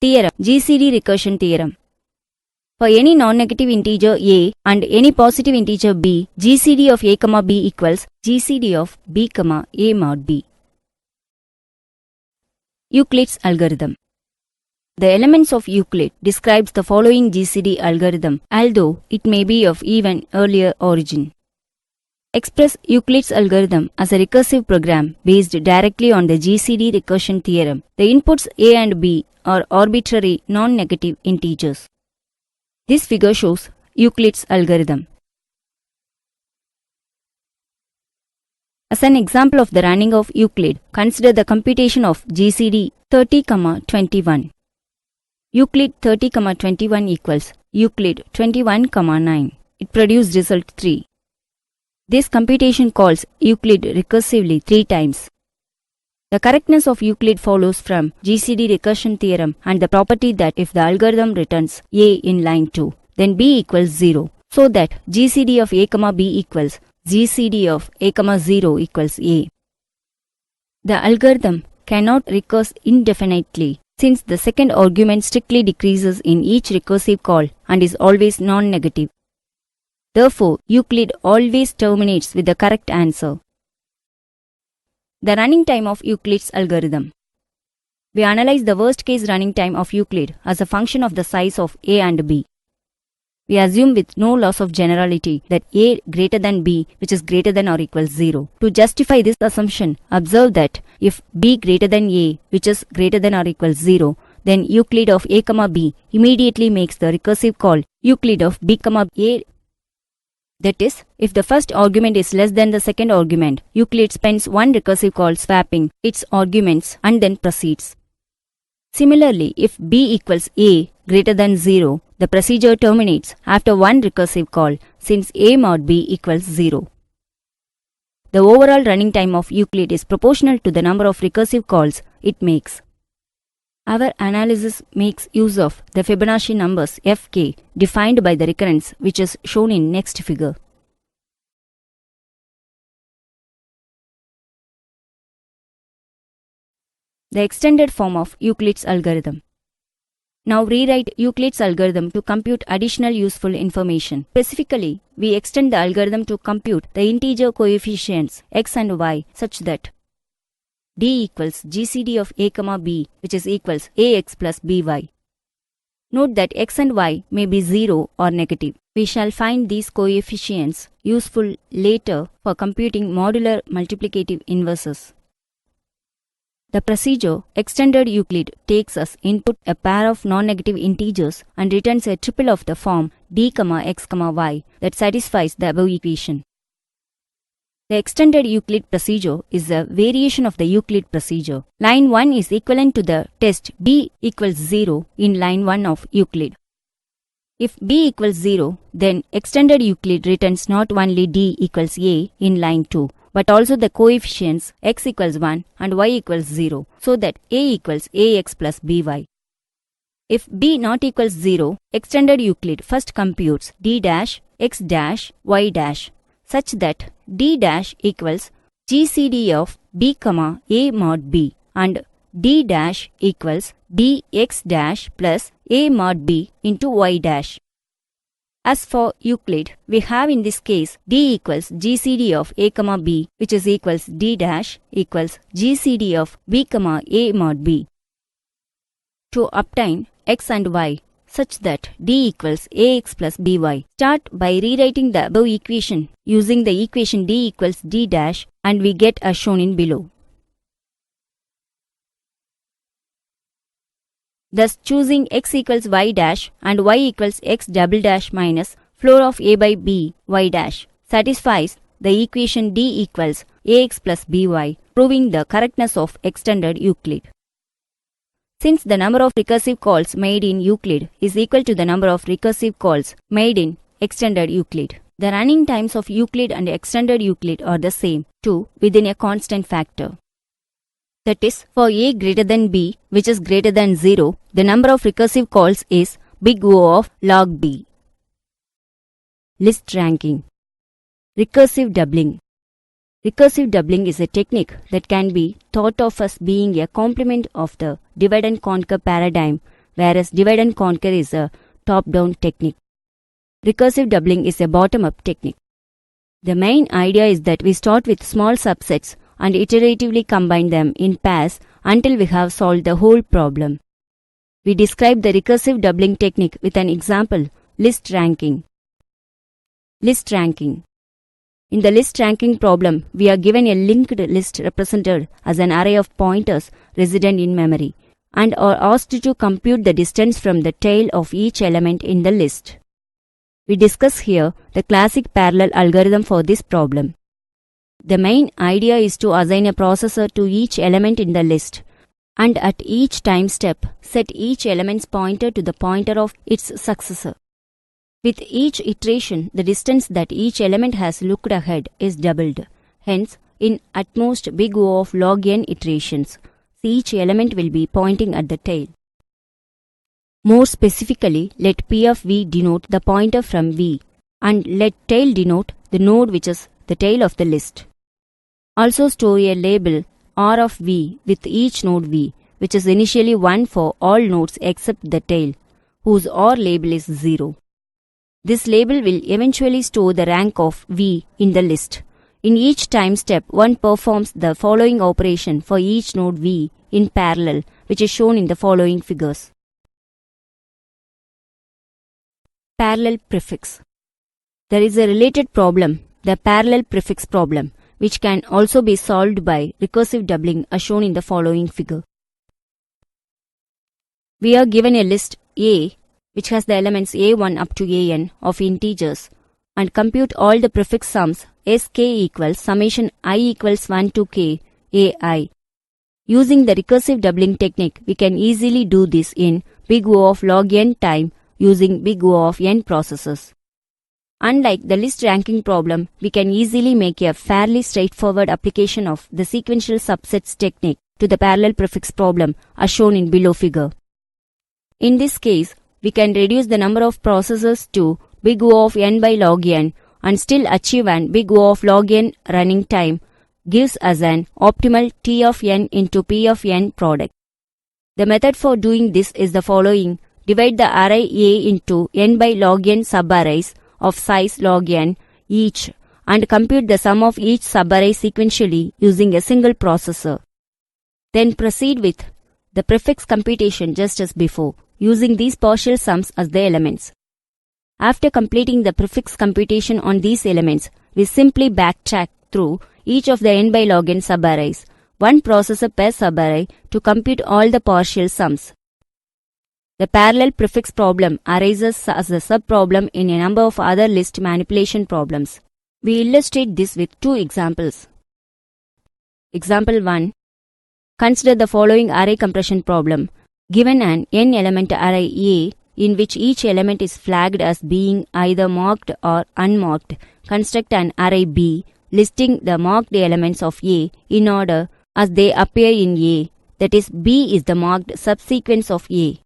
A: Theorem, GCD recursion theorem. For any non-negative integer a and any positive integer b, GCD of a, b equals GCD of b, a mod b. Euclid's algorithm. The elements of Euclid describes the following GCD algorithm, although it may be of even earlier origin. Express Euclid's algorithm as a recursive program based directly on the GCD recursion theorem. The inputs a and b are arbitrary non-negative integers. This figure shows Euclid's algorithm. As an example of the running of Euclid, consider the computation of GCD 30,21. Euclid 30,21 equals Euclid 21,9. It produced result 3. This computation calls Euclid recursively 3 times. The correctness of Euclid follows from GCD recursion theorem and the property that if the algorithm returns a in line 2, then b equals 0, so that GCD of a, b equals GCD of a, 0 equals a. The algorithm cannot recurse indefinitely since the second argument strictly decreases in each recursive call and is always non-negative. Therefore, Euclid always terminates with the correct answer. The running time of Euclid's algorithm. We analyze the worst-case running time of Euclid as a function of the size of a and b. We assume with no loss of generality that a greater than b which is greater than or equals 0. To justify this assumption, observe that if b greater than a which is greater than or equals 0, then Euclid of a, b immediately makes the recursive call Euclid of b, a. That is, if the first argument is less than the second argument, Euclid spends one recursive call swapping its arguments and then proceeds. Similarly, if b equals a greater than 0, the procedure terminates after one recursive call since a mod b equals 0. The overall running time of Euclid is proportional to the number of recursive calls it makes. Our analysis makes use of the Fibonacci numbers fk defined by the recurrence which is shown in next figure. The extended form of Euclid's algorithm. Now rewrite Euclid's algorithm to compute additional useful information. Specifically, we extend the algorithm to compute the integer coefficients x and y such that d equals GCD of a, b which is equals ax plus by. Note that x and y may be 0 or negative. We shall find these coefficients useful later for computing modular multiplicative inverses. The procedure extended Euclid takes as input a pair of non-negative integers and returns a triple of the form d, x, y that satisfies the above equation. The extended Euclid procedure is a variation of the Euclid procedure. Line 1 is equivalent to the test b equals 0 in line 1 of Euclid. If b equals 0, then extended Euclid returns not only d equals a in line 2, but also the coefficients x equals 1 and y equals 0, so that a equals ax plus by. If b not equals 0, extended Euclid first computes d dash, x dash, y dash, such that d dash equals GCD of b, a mod b and d dash equals dx dash plus a mod b into y dash. As for Euclid, we have in this case d equals GCD of a, b which is equals d dash equals GCD of b, a mod b. To obtain x and y such that d equals ax plus by, start by rewriting the above equation using the equation d equals d dash and we get as shown in below. Thus choosing x equals y dash and y equals x double dash minus floor of a by b y dash satisfies the equation d equals ax plus by, proving the correctness of extended Euclid. Since the number of recursive calls made in Euclid is equal to the number of recursive calls made in extended Euclid. The running times of Euclid and extended Euclid are the same, 2 within a constant factor. That is, for a greater than b, which is greater than 0, the number of recursive calls is big O of log b. List ranking. Recursive doubling. Recursive doubling is a technique that can be thought of as being a complement of the divide and conquer paradigm, whereas divide and conquer is a top-down technique. Recursive doubling is a bottom-up technique. The main idea is that we start with small subsets and iteratively combine them in pairs until we have solved the whole problem. We describe the recursive doubling technique with an example, list ranking. List ranking. In the list ranking problem, we are given a linked list represented as an array of pointers resident in memory and are asked to compute the distance from the tail of each element in the list. We discuss here the classic parallel algorithm for this problem. The main idea is to assign a processor to each element in the list and at each time step set each element's pointer to the pointer of its successor. With each iteration, the distance that each element has looked ahead is doubled. Hence, in at most big O of log n iterations, each element will be pointing at the tail. More specifically, let P of V denote the pointer from V and let tail denote the node which is the tail of the list. Also store a label R of V with each node V, which is initially 1 for all nodes except the tail, whose R label is 0. This label will eventually store the rank of V in the list. In each time step, one performs the following operation for each node V in parallel, which is shown in the following figures. Parallel prefix. There is a related problem, the parallel prefix problem, which can also be solved by recursive doubling as shown in the following figure. We are given a list A, which has the elements a1 up to an of integers, and compute all the prefix sums sk equals summation I equals 1 to k ai. Using the recursive doubling technique, we can easily do this in big O of log n time using big O of n processes. Unlike the list ranking problem, we can easily make a fairly straightforward application of the sequential subsets technique to the parallel prefix problem as shown in below figure. In this case, we can reduce the number of processes to big O of n by log n and still achieve an big O of log n running time gives us an optimal T of n into P of n product. The method for doing this is the following. Divide the array A into n by log n subarrays of size log n each and compute the sum of each subarray sequentially using a single processor. Then proceed with the prefix computation just as before, using these partial sums as the elements. After completing the prefix computation on these elements, we simply backtrack through each of the n by log n subarrays, one processor per subarray, to compute all the partial sums. The parallel prefix problem arises as a subproblem in a number of other list manipulation problems. We illustrate this with two examples. Example 1. Consider the following array compression problem. Given an n-element array A, in which each element is flagged as being either marked or unmarked, construct an array B, listing the marked elements of A in order as they appear in A, that is, B is the marked subsequence of A.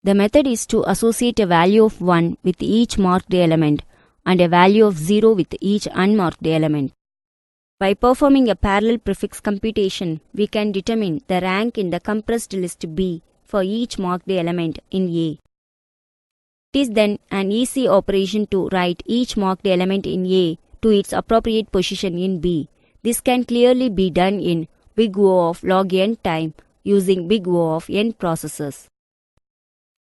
A: The method is to associate a value of 1 with each marked element and a value of 0 with each unmarked element. By performing a parallel prefix computation, we can determine the rank in the compressed list B for each marked element in A. It is then an easy operation to write each marked element in A to its appropriate position in B. This can clearly be done in big O of log n time using big O of n processes.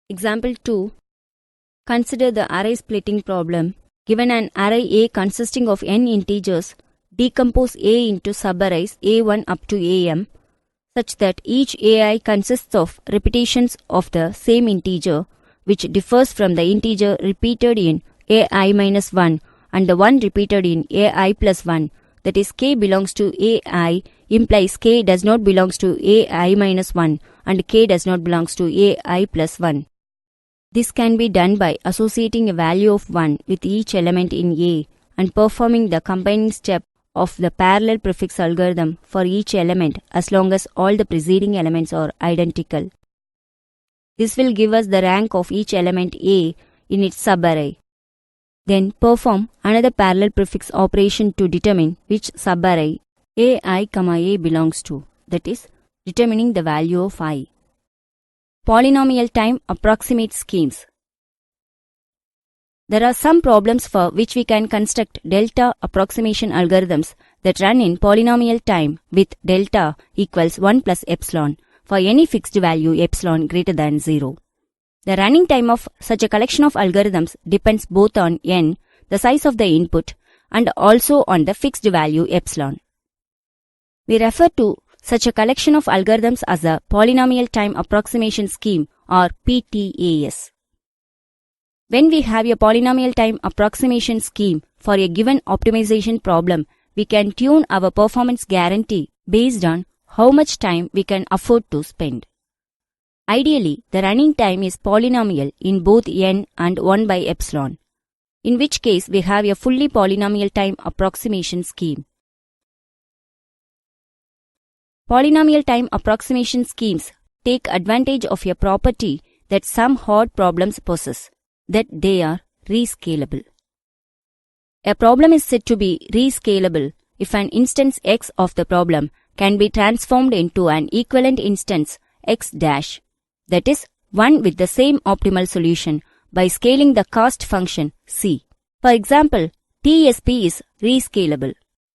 A: Example 2. Consider the array splitting problem. Given an array A consisting of n integers, decompose A into subarrays A1 up to Am such that each AI consists of repetitions of the same integer, which differs from the integer repeated in AI-1 and the one repeated in AI plus 1. That is, k belongs to AI implies k does not belongs to AI minus 1 and k does not belongs to AI plus 1. This can be done by associating a value of 1 with each element in A and performing the combining step of the parallel prefix algorithm for each element as long as all the preceding elements are identical. This will give us the rank of each element A in its subarray. Then perform another parallel prefix operation to determine which subarray A belongs to, that is, determining the value of I. Polynomial time approximate schemes. There are some problems for which we can construct delta approximation algorithms that run in polynomial time with delta equals 1 plus epsilon for any fixed value epsilon greater than 0. The running time of such a collection of algorithms depends both on n, the size of the input, and also on the fixed value epsilon. We refer to such a collection of algorithms as a polynomial time approximation scheme or PTAS. When we have a polynomial time approximation scheme for a given optimization problem, we can tune our performance guarantee based on how much time we can afford to spend. Ideally, the running time is polynomial in both n and 1 by epsilon, in which case we have a fully polynomial time approximation scheme. Polynomial time approximation schemes take advantage of a property that some hard problems possess, that they are rescalable. A problem is said to be rescalable if an instance x of the problem can be transformed into an equivalent instance x dash, that is, one with the same optimal solution by scaling the cost function c. For example, TSP is rescalable.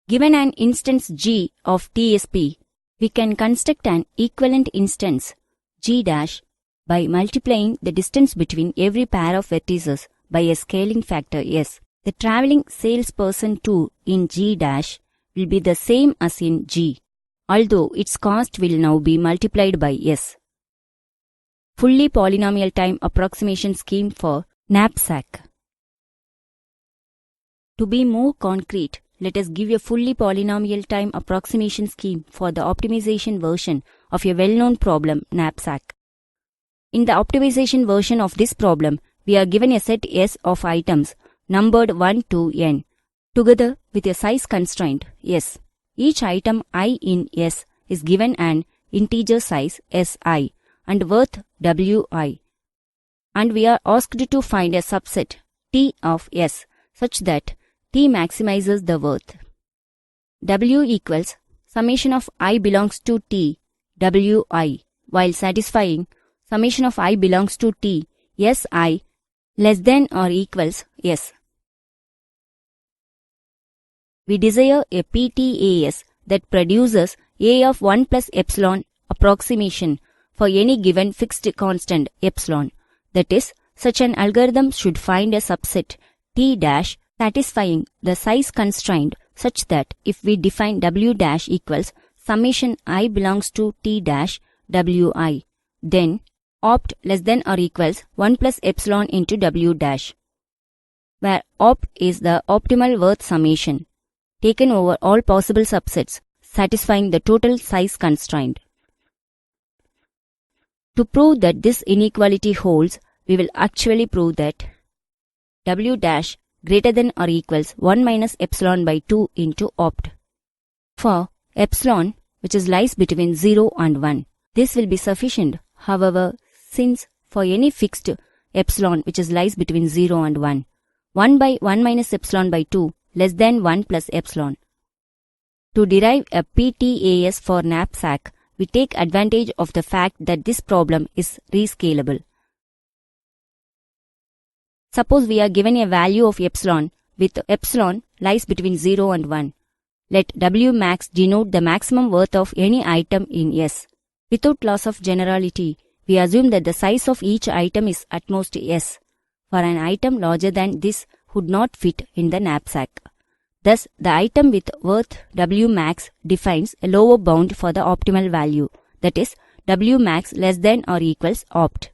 A: Given an instance g of TSP, we can construct an equivalent instance g dash by multiplying the distance between every pair of vertices by a scaling factor s. The traveling salesperson 2 in g dash will be the same as in g, although its cost will now be multiplied by s. Fully polynomial time approximation scheme for knapsack. To be more concrete, let us give a fully polynomial time approximation scheme for the optimization version of a well-known problem, knapsack. In the optimization version of this problem, we are given a set S of items numbered 1 to n, together with a size constraint S. Each item I in S is given an integer size Si and worth Wi, and we are asked to find a subset T of S such that T maximizes the worth. W equals summation of I belongs to T, Wi, while satisfying summation of I belongs to T, Si less than or equals S. We desire a PTAS that produces A of 1 plus epsilon approximation for any given fixed constant epsilon. That is, such an algorithm should find a subset T dash satisfying the size constraint such that if we define W dash equals summation I belongs to T dash Wi, then opt less than or equals 1 plus epsilon into W dash, where opt is the optimal worth summation taken over all possible subsets satisfying the total size constraint. To prove that this inequality holds, we will actually prove that W dash greater than or equals 1 minus epsilon by 2 into opt. For epsilon, which lies between 0 and 1, this will be sufficient. However, since for any fixed epsilon which lies between 0 and 1, 1 by 1 minus epsilon by 2 less than 1 plus epsilon. To derive a PTAS for knapsack, we take advantage of the fact that this problem is rescalable. Suppose we are given a value of epsilon with epsilon lies between 0 and 1. Let W max denote the maximum worth of any item in S. Without loss of generality, we assume that the size of each item is at most S. For an item larger than this would not fit in the knapsack. Thus, the item with worth W max defines a lower bound for the optimal value, that is, W max less than or equals opt.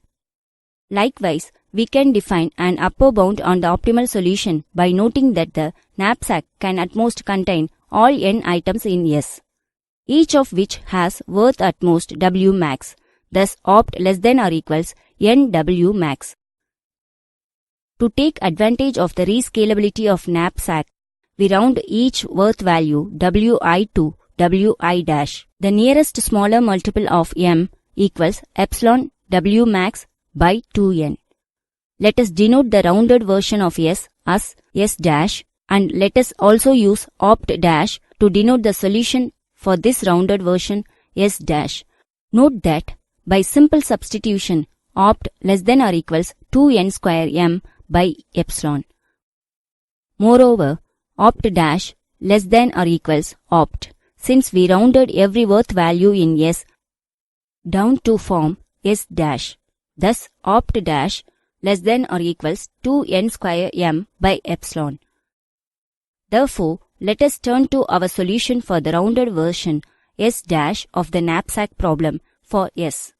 A: Likewise, we can define an upper bound on the optimal solution by noting that the knapsack can at most contain all n items in S, each of which has worth at most W max, thus opt less than or equals n W max. To take advantage of the rescalability of knapsack, we round each worth value wi to wi dash. The nearest smaller multiple of m equals epsilon w max by 2n. Let us denote the rounded version of s as s dash, and let us also use opt dash to denote the solution for this rounded version s dash. Note that by simple substitution, opt less than or equals 2n square m by epsilon. Moreover, opt dash less than or equals opt, since we rounded every worth value in s down to form s dash. Thus, opt dash less than or equals 2n square m by epsilon. Therefore, let us turn to our solution for the rounded version s dash of the knapsack problem for s.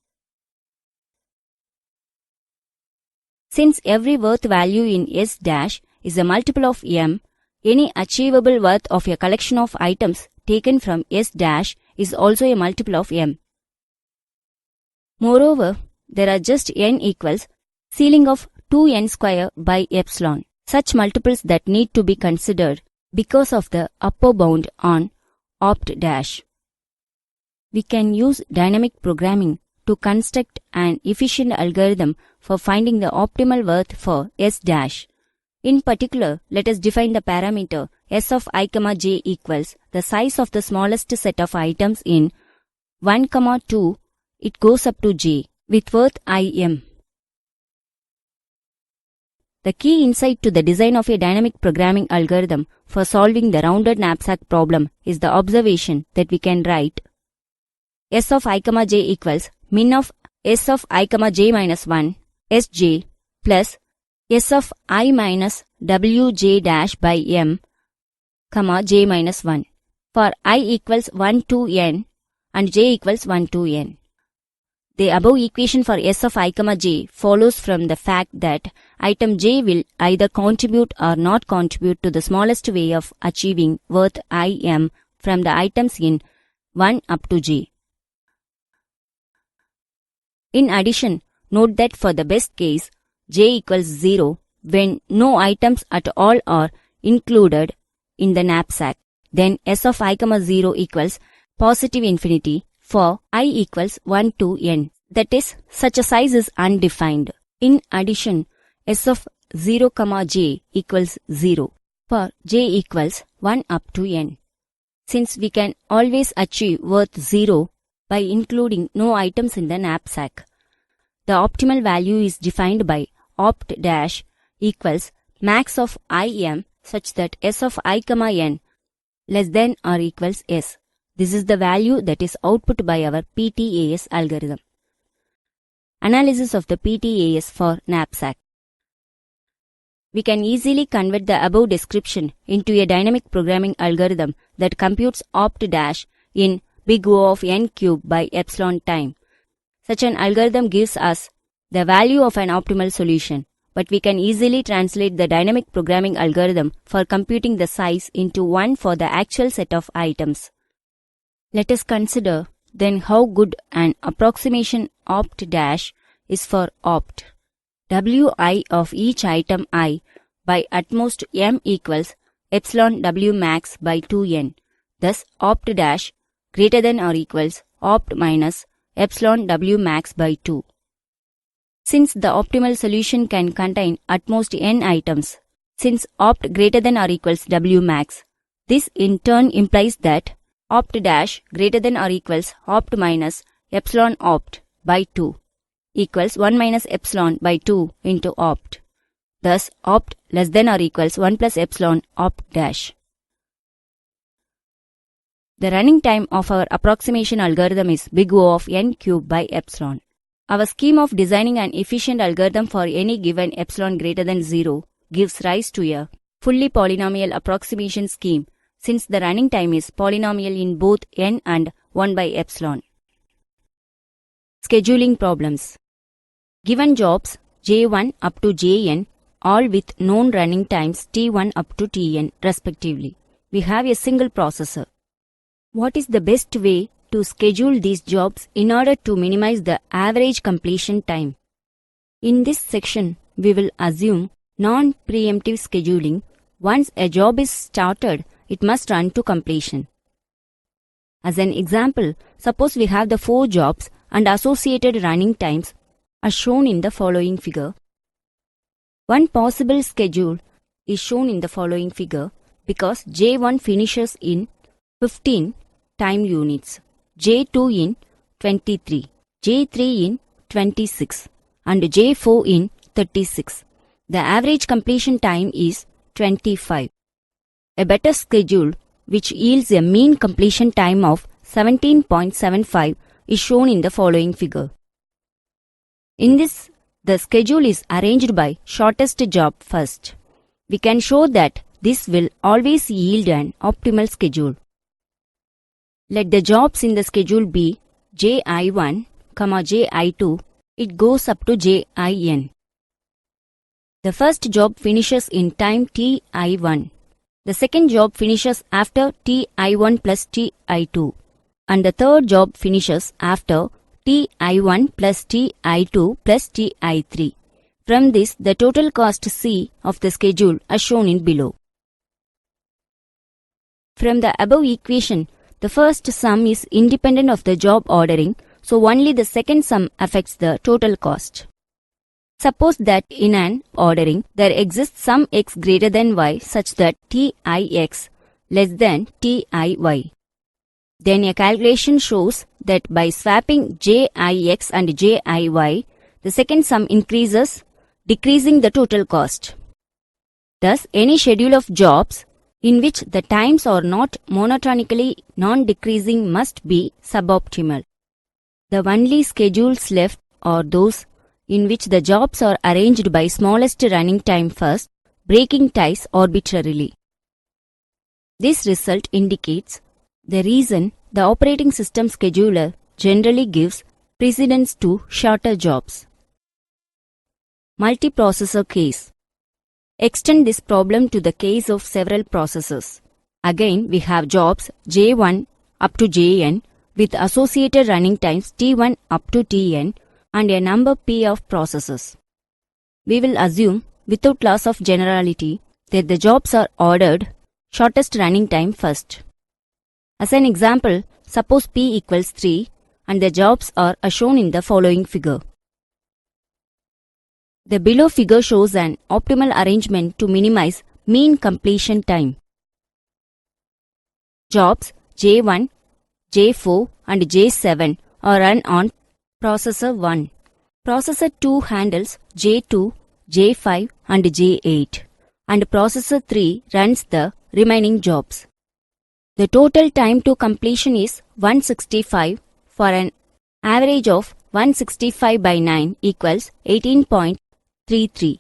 A: Since every worth value in s dash is a multiple of m, any achievable worth of a collection of items taken from s dash is also a multiple of m. Moreover, there are just n equals ceiling of 2n square by epsilon, such multiples that need to be considered because of the upper bound on opt dash. We can use dynamic programming to construct an efficient algorithm for finding the optimal worth for s dash. In particular, let us define the parameter s of I, j equals the size of the smallest set of items in 1, 2, it goes up to j with worth im. The key insight to the design of a dynamic programming algorithm for solving the rounded knapsack problem is the observation that we can write s of I, j equals min of s of I, j minus 1 sj plus s of I minus wj dash by m, j minus 1 for I equals 1 to n and j equals 1 to n. The above equation for s of I, j follows from the fact that item j will either contribute or not contribute to the smallest way of achieving worth im from the items in 1 up to j. In addition, note that for the best case, j equals 0 when no items at all are included in the knapsack. Then s of I, 0 equals positive infinity for I equals 1 to n. That is, such a size is undefined. In addition, s of 0, j equals 0 for j equals 1 up to n. Since we can always achieve worth 0 by including no items in the knapsack, the optimal value is defined by opt dash equals max of im such that s of I, n less than or equals s. This is the value that is output by our PTAS algorithm. Analysis of the PTAS for knapsack. We can easily convert the above description into a dynamic programming algorithm that computes opt dash in big O of n cube by epsilon time. Such an algorithm gives us the value of an optimal solution, but we can easily translate the dynamic programming algorithm for computing the size into 1 for the actual set of items. Let us consider then how good an approximation opt dash is for opt. Wi of each item I by at most m equals epsilon w max by 2n. Thus opt dash greater than or equals opt minus epsilon w max by 2. Since the optimal solution can contain at most n items, since opt greater than or equals w max, this in turn implies that opt dash greater than or equals opt minus epsilon opt by 2 equals 1 minus epsilon by 2 into opt. Thus, opt less than or equals 1 plus epsilon opt dash. The running time of our approximation algorithm is big O of n cube by epsilon. Our scheme of designing an efficient algorithm for any given epsilon greater than 0 gives rise to a fully polynomial approximation scheme, since the running time is polynomial in both n and 1 by epsilon. Scheduling problems. Given jobs j1 up to jn, all with known running times t1 up to tn respectively, we have a single processor. What is the best way to schedule these jobs in order to minimize the average completion time? In this section, we will assume Non-preemptive scheduling. Once a job is started, it must run to completion. As an example, suppose we have the 4 jobs and associated running times as shown in the following figure. One possible schedule is shown in the following figure because J1 finishes in 15 time units, J2 in 23, J3 in 26 and J4 in 36. The average completion time is 25. A better schedule which yields a mean completion time of 17.75 is shown in the following figure. In this, the schedule is arranged by shortest job first. We can show that this will always yield an optimal schedule. Let the jobs in the schedule be Ji1, Ji2, it goes up to Jin. The first job finishes in time Ti1. The second job finishes after Ti1 plus Ti2. And the third job finishes after Ti1 plus Ti2 plus Ti3. From this, the total cost C of the schedule are shown in below. From the above equation, the first sum is independent of the job ordering, so only the second sum affects the total cost. Suppose that in an ordering, there exists some x greater than y such that Tix less than Tiy. Then a calculation shows that by swapping Jix and Jiy, the second sum increases, decreasing the total cost. Thus, any schedule of jobs in which the times are not monotonically non-decreasing must be suboptimal. The only schedules left are those in which the jobs are arranged by smallest running time first, breaking ties arbitrarily. This result indicates the reason the operating system scheduler generally gives precedence to shorter jobs. Multiprocessor case. Extend this problem to the case of several processors. Again, we have jobs J1 up to Jn with associated running times T1 up to Tn and a number P of processes. We will assume, without loss of generality, that the jobs are ordered shortest running time first. As an example, suppose P equals 3 and the jobs are shown in the following figure. The below figure shows an optimal arrangement to minimize mean completion time. Jobs J1, J4 and J7 are run on Processor 1. Processor 2 handles J2, J5 and J8 and Processor 3 runs the remaining jobs. The total time to completion is 165 for an average of 165 by 9 equals 18.33.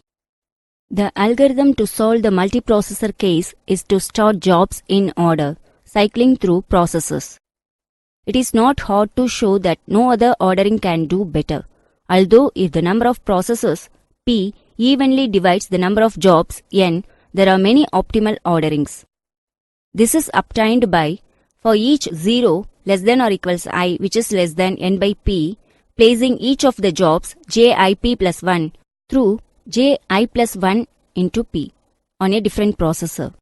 A: The algorithm to solve the multiprocessor case is to start jobs in order, cycling through processes. It is not hard to show that no other ordering can do better, although if the number of processes P evenly divides the number of jobs N, there are many optimal orderings. This is obtained by, for each 0 less than or equals I which is less than N by P, placing each of the jobs JIP plus 1 through JI plus 1 into P on a different processor.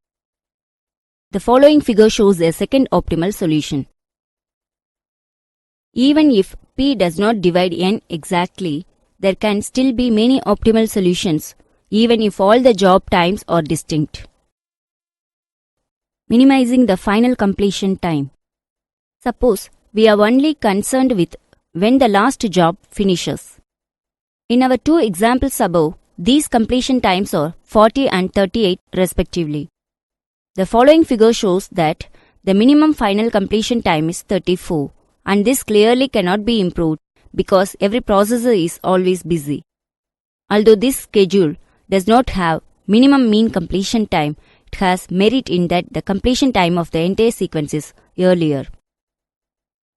A: The following figure shows a second optimal solution. Even if P does not divide N exactly, there can still be many optimal solutions, even if all the job times are distinct. Minimizing the final completion time. Suppose we are only concerned with when the last job finishes. In our 2 examples above, these completion times are 40 and 38 respectively. The following figure shows that the minimum final completion time is 34. And this clearly cannot be improved because every processor is always busy. Although this schedule does not have minimum mean completion time, it has merit in that the completion time of the entire sequence is earlier.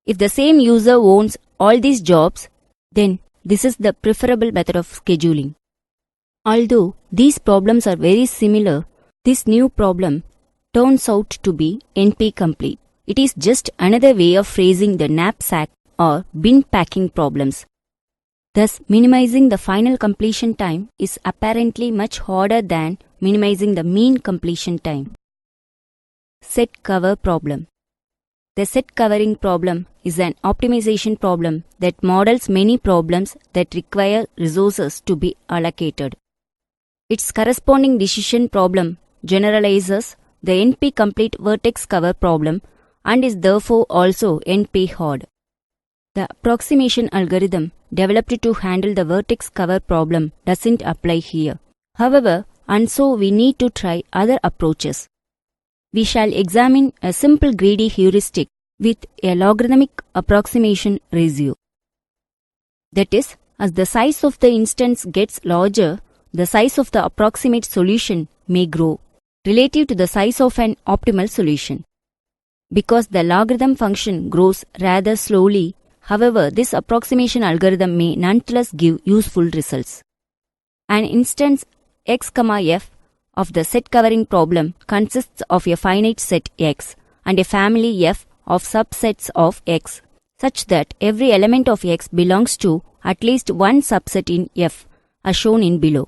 A: If the same user owns all these jobs, then this is the preferable method of scheduling. Although these problems are very similar, this new problem turns out to be NP-complete. It is just another way of phrasing the knapsack or bin packing problems. Thus, minimizing the final completion time is apparently much harder than minimizing the mean completion time. Set cover problem. The set covering problem is an optimization problem that models many problems that require resources to be allocated. Its corresponding decision problem generalizes the NP-complete vertex cover problem and is therefore also NP-hard. The approximation algorithm developed to handle the vertex cover problem doesn't apply here. However, and so we need to try other approaches. We shall examine a simple greedy heuristic with a logarithmic approximation ratio. That is, as the size of the instance gets larger, the size of the approximate solution may grow relative to the size of an optimal solution. Because the logarithm function grows rather slowly, however, this approximation algorithm may nonetheless give useful results. An instance x, f of the set covering problem consists of a finite set X and a family F of subsets of X, such that every element of X belongs to at least one subset in F, as shown in below.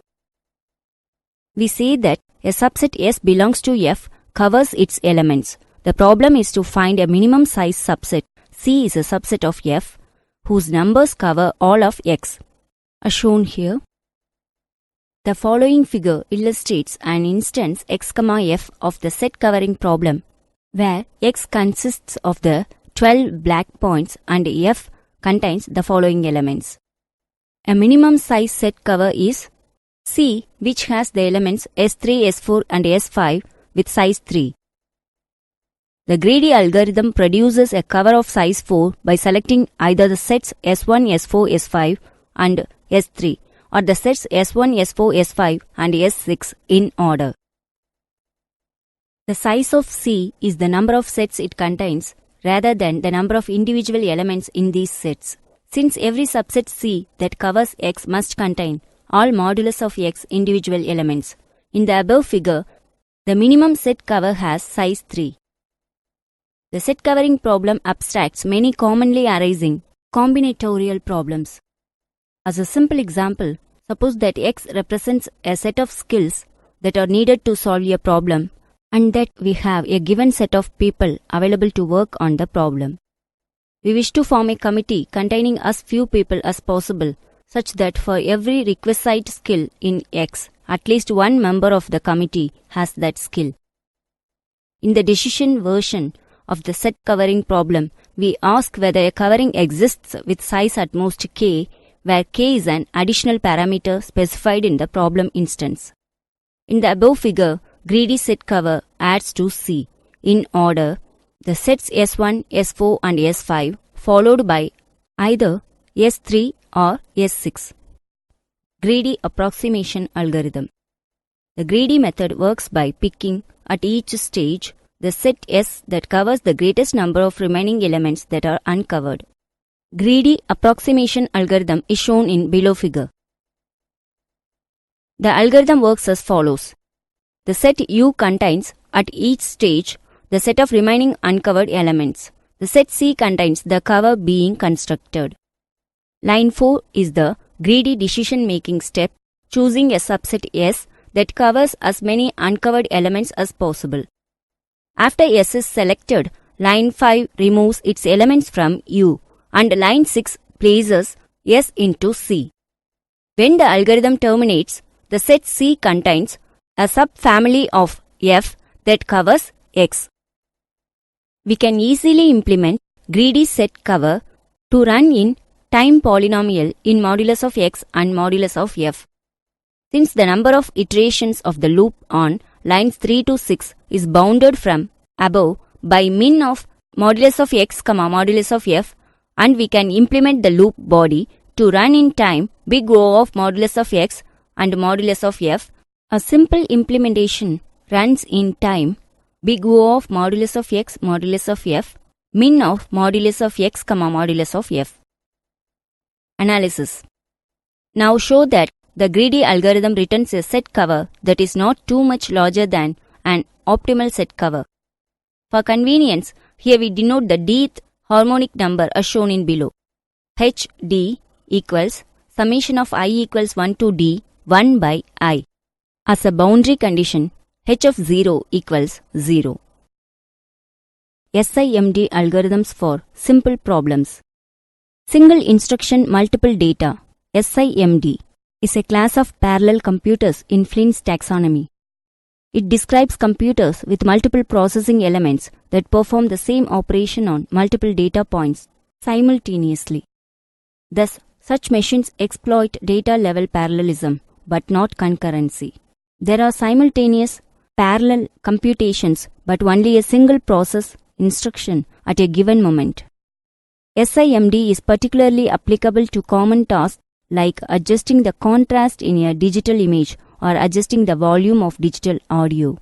A: We say that a subset S belongs to F covers its elements. The problem is to find a minimum size subset. C is a subset of F, whose numbers cover all of X, as shown here. The following figure illustrates an instance x, f of the set covering problem, where x consists of the 12 black points and f contains the following elements. A minimum size set cover is C, which has the elements S3, S4 and S5 with size 3. The greedy algorithm produces a cover of size 4 by selecting either the sets S1, S4, S5 and S3 or the sets S1, S4, S5 and S6 in order. The size of C is the number of sets it contains rather than the number of individual elements in these sets. Since every subset C that covers X must contain all modulus of X individual elements. In the above figure, the minimum set cover has size 3. The set covering problem abstracts many commonly arising combinatorial problems. As a simple example, suppose that X represents a set of skills that are needed to solve a problem and that we have a given set of people available to work on the problem. We wish to form a committee containing as few people as possible, such that for every requisite skill in X, at least one member of the committee has that skill. In the decision version of the set covering problem, we ask whether a covering exists with size at most k, where k is an additional parameter specified in the problem instance. In the above figure, greedy set cover adds to C in order the sets S1, S4 and S5 followed by either S3 or S6. Greedy approximation algorithm. The greedy method works by picking at each stage the set S that covers the greatest number of remaining elements that are uncovered. Greedy approximation algorithm is shown in below figure. The algorithm works as follows. The set U contains at each stage the set of remaining uncovered elements. The set C contains the cover being constructed. Line 4 is the greedy decision-making step, choosing a subset S that covers as many uncovered elements as possible. After S is selected, line 5 removes its elements from U and line 6 places S into C. When the algorithm terminates, the set C contains a subfamily of F that covers X. We can easily implement greedy set cover to run in time polynomial in modulus of X and modulus of F. Since the number of iterations of the loop on lines 3 to 6 is bounded from above by min of modulus of X, modulus of F, and we can implement the loop body to run in time big O of modulus of X and modulus of F, a simple implementation runs in time big O of modulus of X, modulus of F, min of modulus of X, modulus of F. Analysis. Now show that the greedy algorithm returns a set cover that is not too much larger than an optimal set cover. For convenience, here we denote the dth harmonic number as shown in below. HD equals summation of I equals 1 to d 1 by I. As a boundary condition, h of 0 equals 0. SIMD algorithms for simple problems. Single instruction multiple data, SIMD, is a class of parallel computers in Flynn's taxonomy. It describes computers with multiple processing elements that perform the same operation on multiple data points simultaneously. Thus, such machines exploit data-level parallelism but not concurrency. There are simultaneous parallel computations but only a single process instruction at a given moment. SIMD is particularly applicable to common tasks like adjusting the contrast in a digital image or adjusting the volume of digital audio.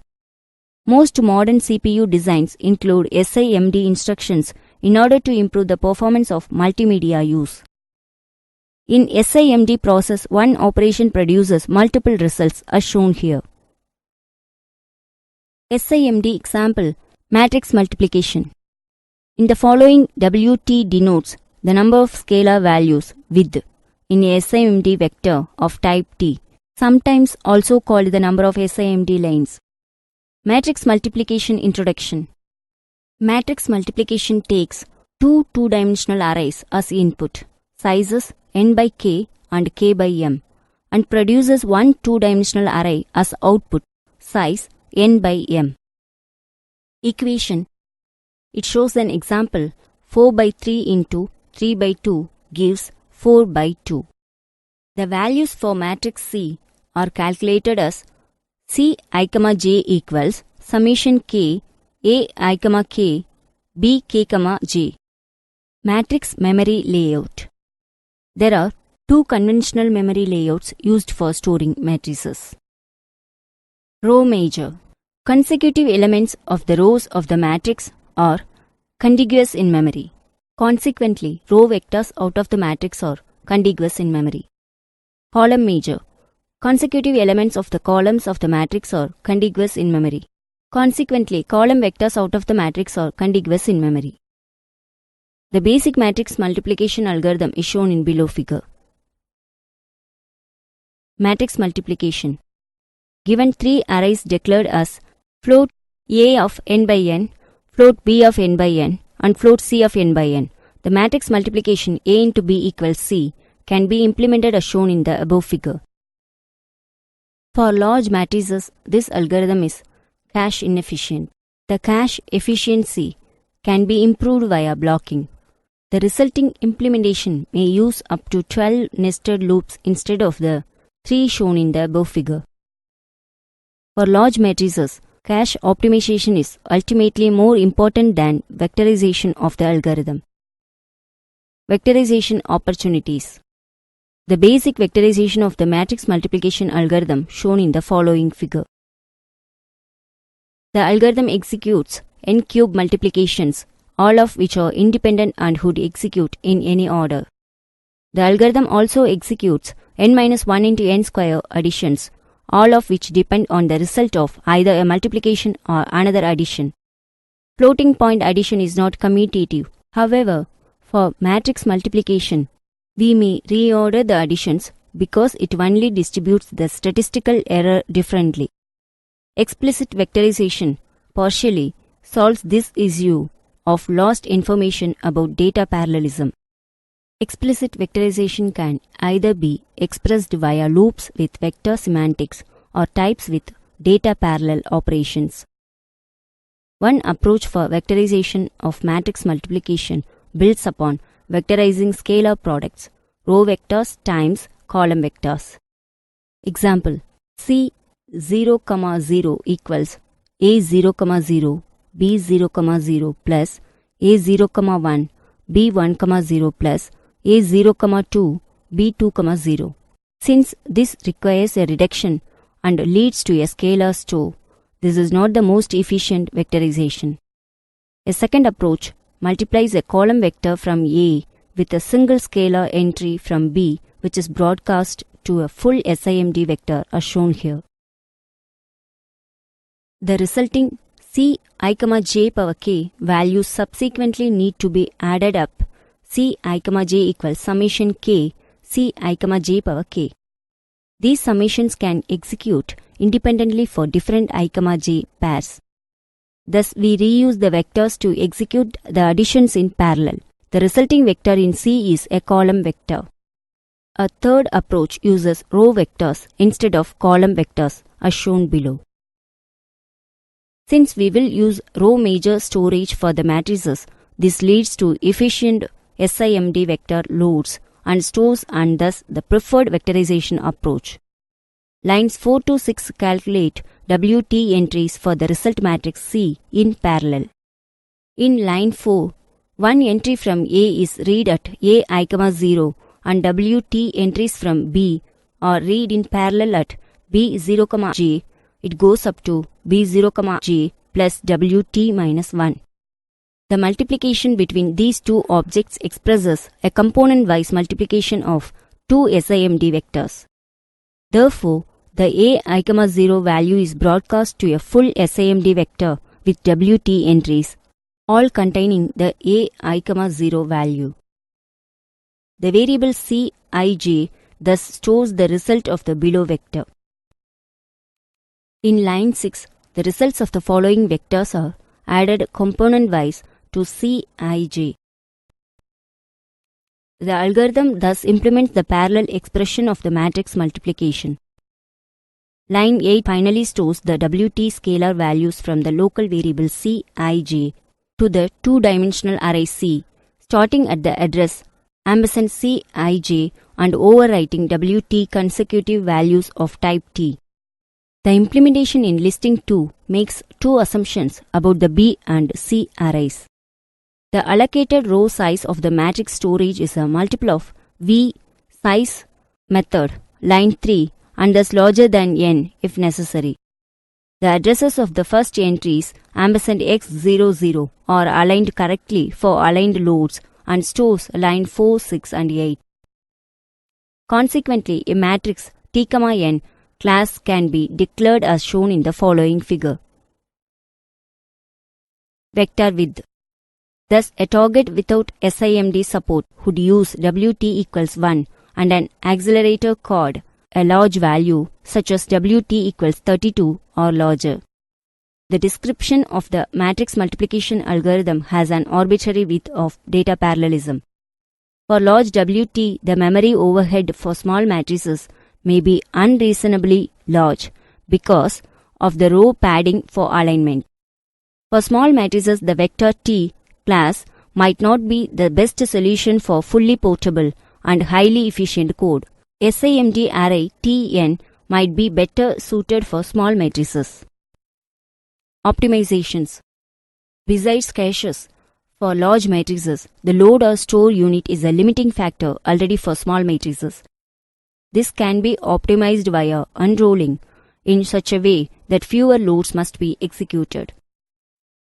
A: Most modern CPU designs include SIMD instructions in order to improve the performance of multimedia use. In SIMD process, one operation produces multiple results as shown here. SIMD example, matrix multiplication. In the following, WT denotes the number of scalar values with in a SIMD vector of type T, sometimes also called the number of SIMD lanes. Matrix multiplication introduction. Matrix multiplication takes two two-dimensional arrays as input, sizes n by k and k by m, and produces one two-dimensional array as output, size n by m. Equation. It shows an example 4 by 3 into 3 by 2 gives 4 by 2. The values for matrix C are calculated as Ci, j equals summation k A k B k, j. Matrix memory layout. There are two conventional memory layouts used for storing matrices. Row major. Consecutive elements of the rows of the matrix are contiguous in memory. Consequently, row vectors out of the matrix are contiguous in memory. Column major. Consecutive elements of the columns of the matrix are contiguous in memory. Consequently, column vectors out of the matrix are contiguous in memory. The basic matrix multiplication algorithm is shown in below figure. Matrix multiplication. Given three arrays declared as float A of n by n, float B of n by n, and float C of n by n, the matrix multiplication A into B equals C can be implemented as shown in the above figure. For large matrices, this algorithm is cache inefficient. The cache efficiency can be improved via blocking. The resulting implementation may use up to 12 nested loops instead of the 3 shown in the above figure. For large matrices, cache optimization is ultimately more important than vectorization of the algorithm. Vectorization opportunities. The basic vectorization of the matrix multiplication algorithm shown in the following figure. The algorithm executes n-cube multiplications, all of which are independent and would execute in any order. The algorithm also executes n-1 into n square additions, all of which depend on the result of either a multiplication or another addition. Floating point addition is not commutative. However, for matrix multiplication, we may reorder the additions because it only distributes the statistical error differently. Explicit vectorization partially solves this issue of lost information about data parallelism. Explicit vectorization can either be expressed via loops with vector semantics or types with data parallel operations. One approach for vectorization of matrix multiplication builds upon vectorizing scalar products, row vectors times column vectors. Example, C 0, 0 equals A 0, 0, B 0, 0 plus A 0, 1, B 1, 0 plus A 0, 2, B 2, 0. Since this requires a reduction and leads to a scalar store, this is not the most efficient vectorization. A second approach multiplies a column vector from A with a single scalar entry from B, which is broadcast to a full SIMD vector as shown here. The resulting Ci, j power k values subsequently need to be added up. Ci, j equals summation k ci, j power k. These summations can execute independently for different I, j pairs. Thus, we reuse the vectors to execute the additions in parallel. The resulting vector in C is a column vector. A third approach uses row vectors instead of column vectors, as shown below. Since we will use row major storage for the matrices, this leads to efficient SIMD vector loads and stores, and thus the preferred vectorization approach. Lines 4 to 6 calculate WT entries for the result matrix C in parallel. In line 4, one entry from A is read at ai, 0 and WT entries from B are read in parallel at B0, j. It goes up to B0, j plus WT minus 1. The multiplication between these two objects expresses a component-wise multiplication of two SIMD vectors. Therefore, the ai, 0 value is broadcast to a full SIMD vector with WT entries, all containing the ai, 0 value. The variable Cij thus stores the result of the below vector. In line 6, the results of the following vectors are added component-wise to Cij. The algorithm thus implements the parallel expression of the matrix multiplication. Line 8 finally stores the WT scalar values from the local variable Cij to the two-dimensional array C, starting at the address &Cij and overwriting WT consecutive values of type T. The implementation in listing 2 makes two assumptions about the B and C arrays. The allocated row size of the matrix storage is a multiple of V size method, line 3, and thus larger than n if necessary. The addresses of the first entries &x00 are aligned correctly for aligned loads and stores line 4, 6 and 8. Consequently, a matrix T, n class can be declared as shown in the following figure. Vector width. Thus, a target without SIMD support would use WT equals 1 and an accelerator card, a large value such as WT equals 32 or larger. The description of the matrix multiplication algorithm has an arbitrary width of data parallelism. For large WT, the memory overhead for small matrices may be unreasonably large because of the row padding for alignment. For small matrices, the vector T class might not be the best solution for fully portable and highly efficient code. SIMD array Tn might be better suited for small matrices. Optimizations. Besides caches, for large matrices, the load or store unit is a limiting factor already for small matrices. This can be optimized via unrolling in such a way that fewer loads must be executed.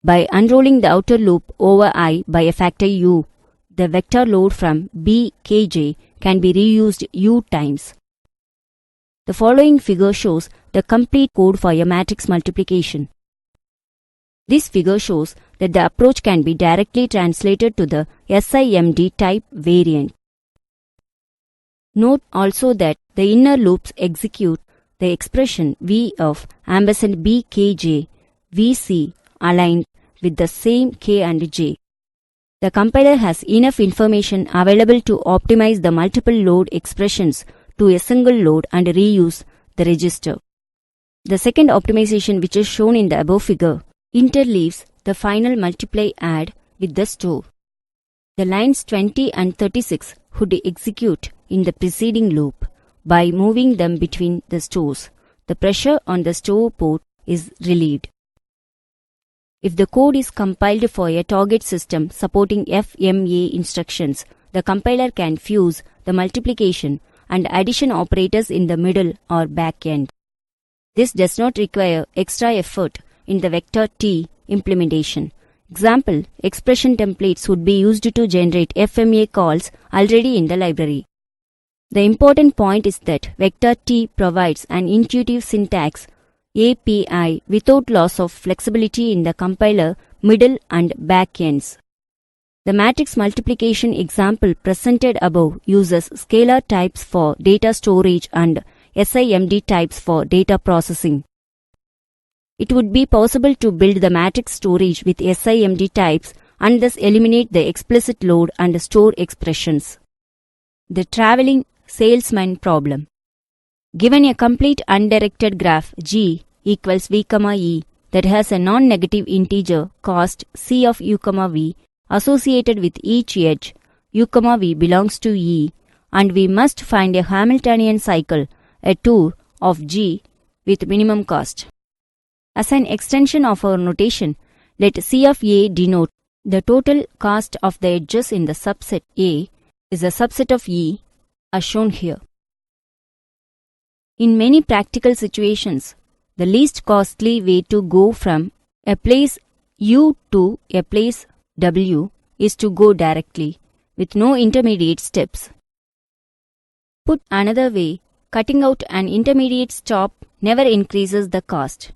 A: By unrolling the outer loop over I by a factor u, the vector load from Bkj can be reused u times. The following figure shows the complete code for a matrix multiplication. This figure shows that the approach can be directly translated to the SIMD type variant. Note also that the inner loops execute the expression V of &Bkj, Vc aligned with the same k and j. The compiler has enough information available to optimize the multiple load expressions to a single load and reuse the register. The second optimization, which is shown in the above figure, interleaves the final multiply add with the store. The lines 20 and 36 would execute in the preceding loop. By moving them between the stores, the pressure on the store port is relieved. If the code is compiled for a target system supporting FMA instructions, the compiler can fuse the multiplication and addition operators in the middle or back end. This does not require extra effort in the vector T implementation. Example, expression templates would be used to generate FMA calls already in the library. The important point is that vector T provides an intuitive syntax API without loss of flexibility in the compiler, middle and back ends. The matrix multiplication example presented above uses scalar types for data storage and SIMD types for data processing. It would be possible to build the matrix storage with SIMD types and thus eliminate the explicit load and store expressions. The traveling salesman problem. Given a complete undirected graph G equals V, E that has a non-negative integer cost C of U, V associated with each edge, U, V belongs to E, and we must find a Hamiltonian cycle, a tour of G with minimum cost. As an extension of our notation, let C of A denote the total cost of the edges in the subset A is a subset of E, as shown here. In many practical situations, the least costly way to go from a place U to a place W is to go directly, with no intermediate steps. Put another way, cutting out an intermediate stop never increases the cost.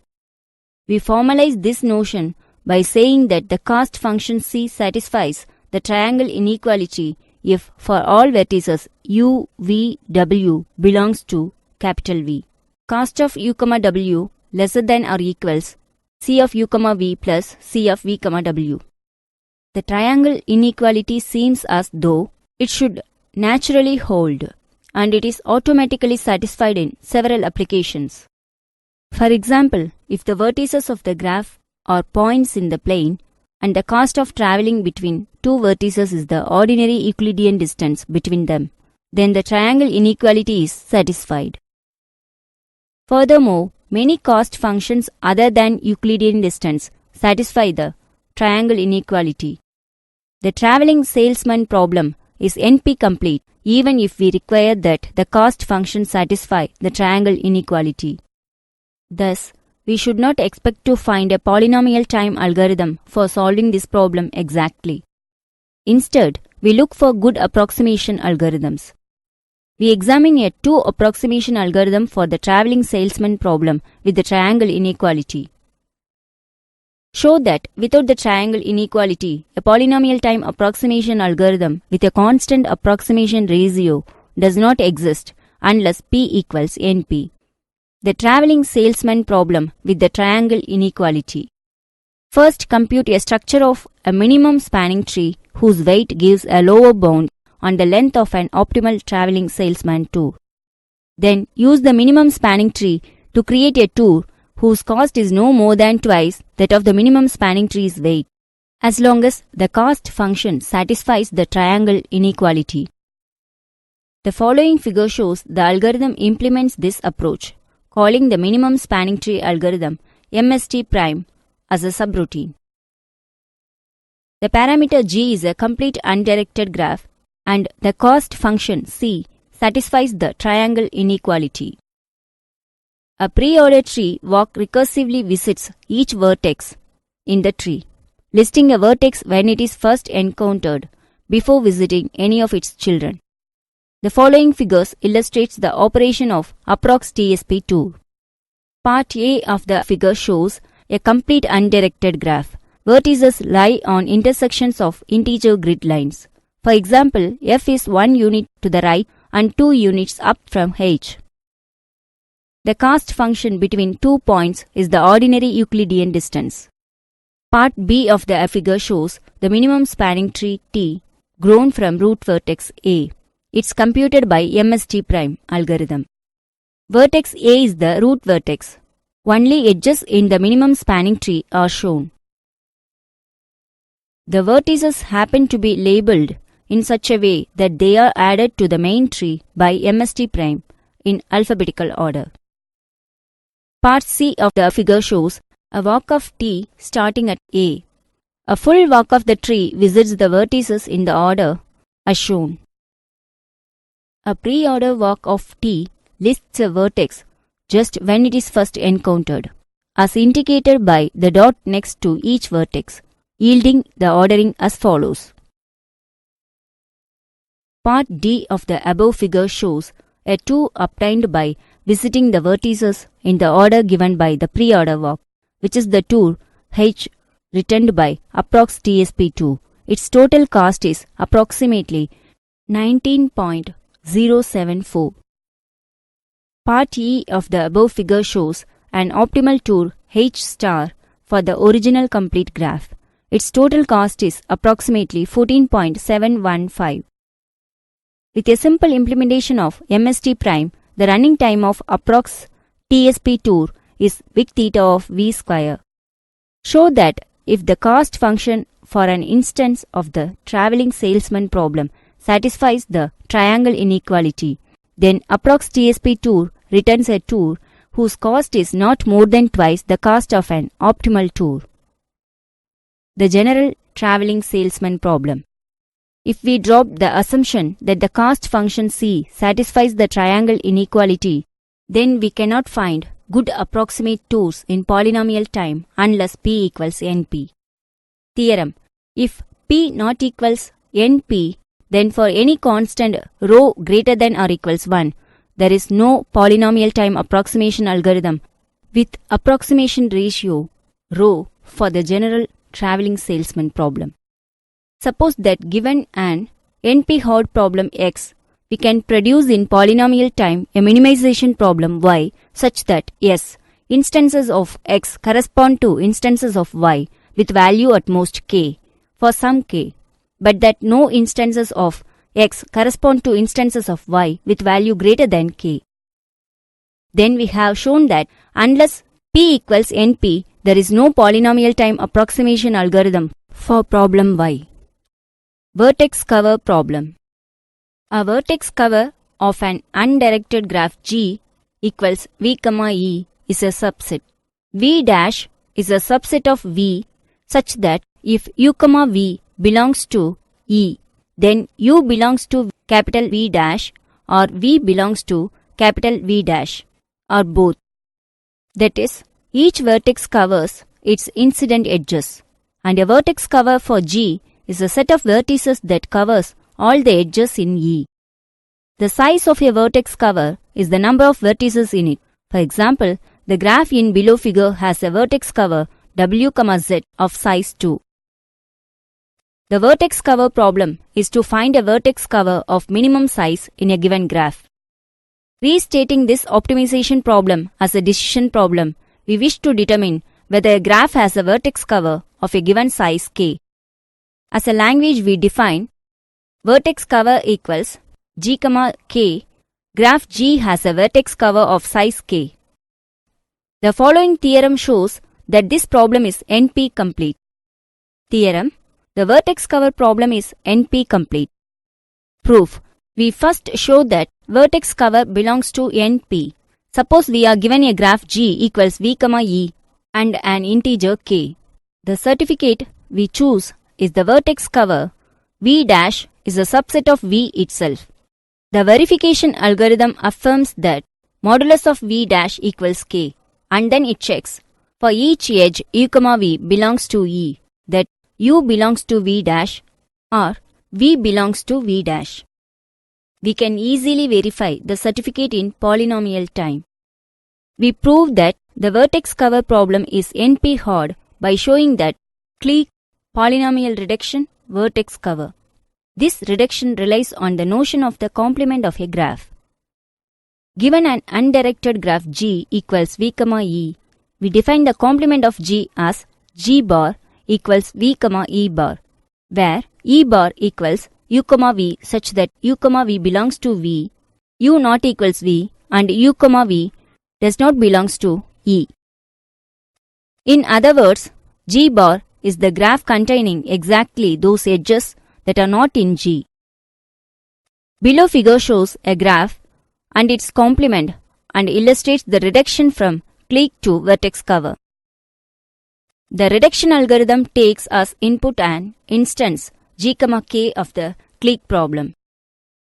A: We formalize this notion by saying that the cost function C satisfies the triangle inequality if for all vertices U, V, W belongs to capital V. Cost of U, W lesser than or equals C of U, V plus C of V, W. The triangle inequality seems as though it should naturally hold, and it is automatically satisfied in several applications. For example, if the vertices of the graph are points in the plane and the cost of traveling between two vertices is the ordinary Euclidean distance between them, then the triangle inequality is satisfied. Furthermore, many cost functions other than Euclidean distance satisfy the triangle inequality. The traveling salesman problem is NP-complete even if we require that the cost function satisfy the triangle inequality. Thus, we should not expect to find a polynomial time algorithm for solving this problem exactly. Instead, we look for good approximation algorithms. We examine a two approximation algorithm for the traveling salesman problem with the triangle inequality. Show that without the triangle inequality, a polynomial time approximation algorithm with a constant approximation ratio does not exist unless P equals NP. The traveling salesman problem with the triangle inequality. First, compute a structure of a minimum spanning tree whose weight gives a lower bound on the length of an optimal traveling salesman tour. Then, use the minimum spanning tree to create a tour whose cost is no more than twice that of the minimum spanning tree's weight, as long as the cost function satisfies the triangle inequality. The following figure shows the algorithm implements this approach, calling the minimum spanning tree algorithm MST prime as a subroutine. The parameter G is a complete undirected graph, and the cost function C satisfies the triangle inequality. A pre-ordered tree walk recursively visits each vertex in the tree, listing a vertex when it is first encountered before visiting any of its children. The following figures illustrates the operation of approx TSP tour. Part A of the figure shows a complete undirected graph. Vertices lie on intersections of integer grid lines. For example, F is 1 unit to the right and 2 units up from H. The cost function between 2 points is the ordinary Euclidean distance. Part B of the figure shows the minimum spanning tree T grown from root vertex A. It's computed by MST prime algorithm. Vertex A is the root vertex. Only edges in the minimum spanning tree are shown. The vertices happen to be labeled in such a way that they are added to the main tree by MST prime in alphabetical order. Part C of the figure shows a walk of T starting at A. A full walk of the tree visits the vertices in the order as shown. A pre-order walk of T lists a vertex just when it is first encountered, as indicated by the dot next to each vertex, yielding the ordering as follows. Part D of the above figure shows a tour obtained by visiting the vertices in the order given by the pre-order walk, which is the tour H returned by approx TSP2 its total cost is approximately 19.074. Part E of the above figure shows an optimal tour H star for the original complete graph. Its total cost is approximately 14.715. With a simple implementation of MST prime, the running time of approx TSP tour is big theta of V square. Show that if the cost function for an instance of the traveling salesman problem satisfies the triangle inequality, then approx TSP tour returns a tour whose cost is not more than twice the cost of an optimal tour. The general traveling salesman problem. If we drop the assumption that the cost function C satisfies the triangle inequality, then we cannot find good approximate tours in polynomial time unless P equals NP. Theorem. If P not equals NP, then for any constant rho greater than or equals 1, there is no polynomial time approximation algorithm with approximation ratio rho for the general traveling salesman problem. Suppose that given an NP-hard problem X, we can produce in polynomial time a minimization problem Y such that S instances of X correspond to instances of Y with value at most K for some K, but that no instances of X correspond to instances of Y with value greater than K. Then we have shown that unless P equals NP, there is no polynomial time approximation algorithm for problem Y. Vertex cover problem. A vertex cover of an undirected graph G equals V, E is a subset. V dash is a subset of V such that if U, V belongs to E, then U belongs to capital V dash or V belongs to capital V dash or both. That is, each vertex covers its incident edges, and a vertex cover for G is a set of vertices that covers all the edges in E. The size of a vertex cover is the number of vertices in it. For example, the graph in below figure has a vertex cover W, Z of size 2. The vertex cover problem is to find a vertex cover of minimum size in a given graph. Restating this optimization problem as a decision problem, we wish to determine whether a graph has a vertex cover of a given size K. As a language we define vertex cover equals G, K. Graph G has a vertex cover of size K. The following theorem shows that this problem is NP complete. Theorem. The vertex cover problem is NP complete. Proof. We first show that vertex cover belongs to NP. Suppose we are given a graph G equals V, E and an integer K. The certificate we choose is the vertex cover. V dash is a subset of V itself. The verification algorithm affirms that modulus of V dash equals K, and then it checks for each edge U, V belongs to E that U belongs to V dash or V belongs to V dash. We can easily verify the certificate in polynomial time. We prove that the vertex cover problem is NP-hard by showing that clique polynomial reduction vertex cover. This reduction relies on the notion of the complement of a graph. Given an undirected graph G equals V, E, we define the complement of G as G bar equals V, E bar, where E bar equals U, V such that U, V belongs to V, U not equals V, and U, V does not belongs to E. In other words, G bar is the graph containing exactly those edges that are not in G. Below figure shows a graph and its complement and illustrates the reduction from clique to vertex cover. The reduction algorithm takes as input an instance G, K of the clique problem.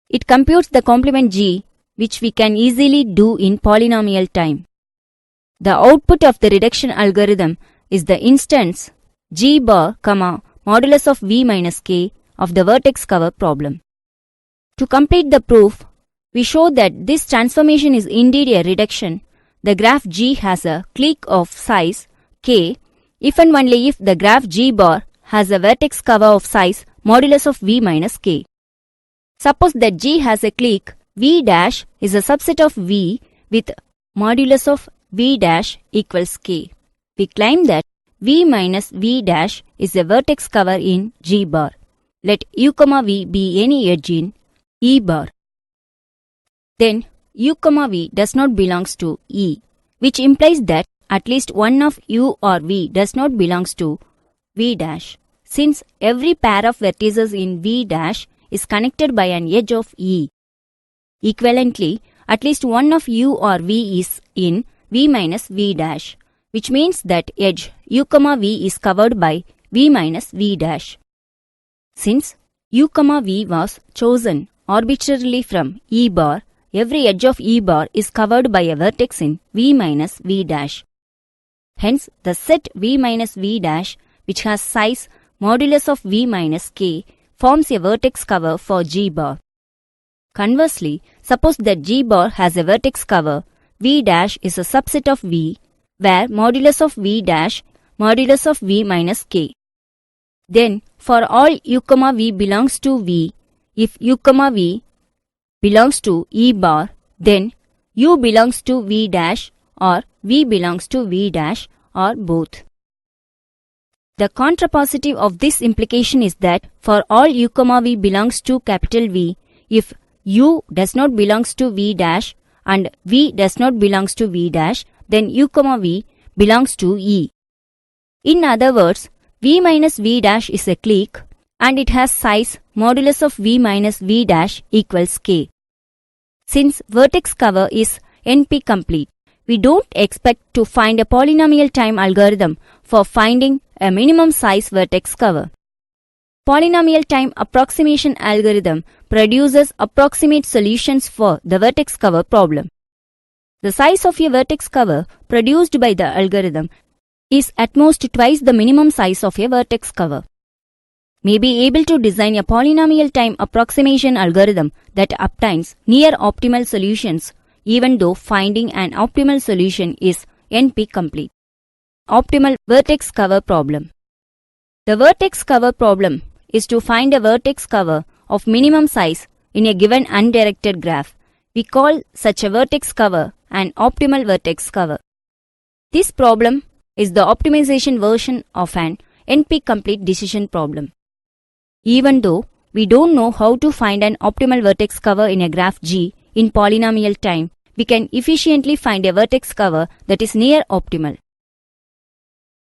A: It computes the complement G, which we can easily do in polynomial time. The output of the reduction algorithm is the instance G bar, modulus of V minus K of the vertex cover problem. To complete the proof, we show that this transformation is indeed a reduction. The graph G has a clique of size K if and only if the graph G bar has a vertex cover of size modulus of v minus k. Suppose that G has a clique v dash is a subset of V with modulus of v dash equals k. We claim that v minus v dash is a vertex cover in G bar. Let u, v be any edge in E bar. Then u, v does not belongs to E, which implies that at least one of u or v does not belongs to v dash, since every pair of vertices in v dash is connected by an edge of E. Equivalently, at least one of u or v is in v minus v dash, which means that edge u, v is covered by v minus v dash. Since u, v was chosen arbitrarily from E bar, every edge of E bar is covered by a vertex in v minus v dash. Hence, the set v minus v dash, which has size modulus of v minus k, forms a vertex cover for G bar. Conversely, suppose that G bar has a vertex cover, v dash is a subset of V, where modulus of v dash modulus of v minus k. Then, for all u, v belongs to V, if u, v belongs to E bar, then u belongs to v dash or v belongs to v dash or both. The contrapositive of this implication is that for all u, v belongs to capital V, if u does not belongs to v dash and v does not belongs to v dash, then u, v belongs to E. In other words, v minus v dash is a clique and it has size modulus of v minus v dash equals k. Since vertex cover is NP complete, we don't expect to find a polynomial time algorithm for finding a minimum size vertex cover. Polynomial time approximation algorithm produces approximate solutions for the vertex cover problem. The size of a vertex cover produced by the algorithm is at most twice the minimum size of a vertex cover. May be able to design a polynomial time approximation algorithm that obtains near optimal solutions even though finding an optimal solution is NP complete. Optimal vertex cover problem. The vertex cover problem is to find a vertex cover of minimum size in a given undirected graph. We call such a vertex cover an optimal vertex cover. This problem is the optimization version of an NP-complete decision problem. Even though we don't know how to find an optimal vertex cover in a graph G in polynomial time, we can efficiently find a vertex cover that is near optimal.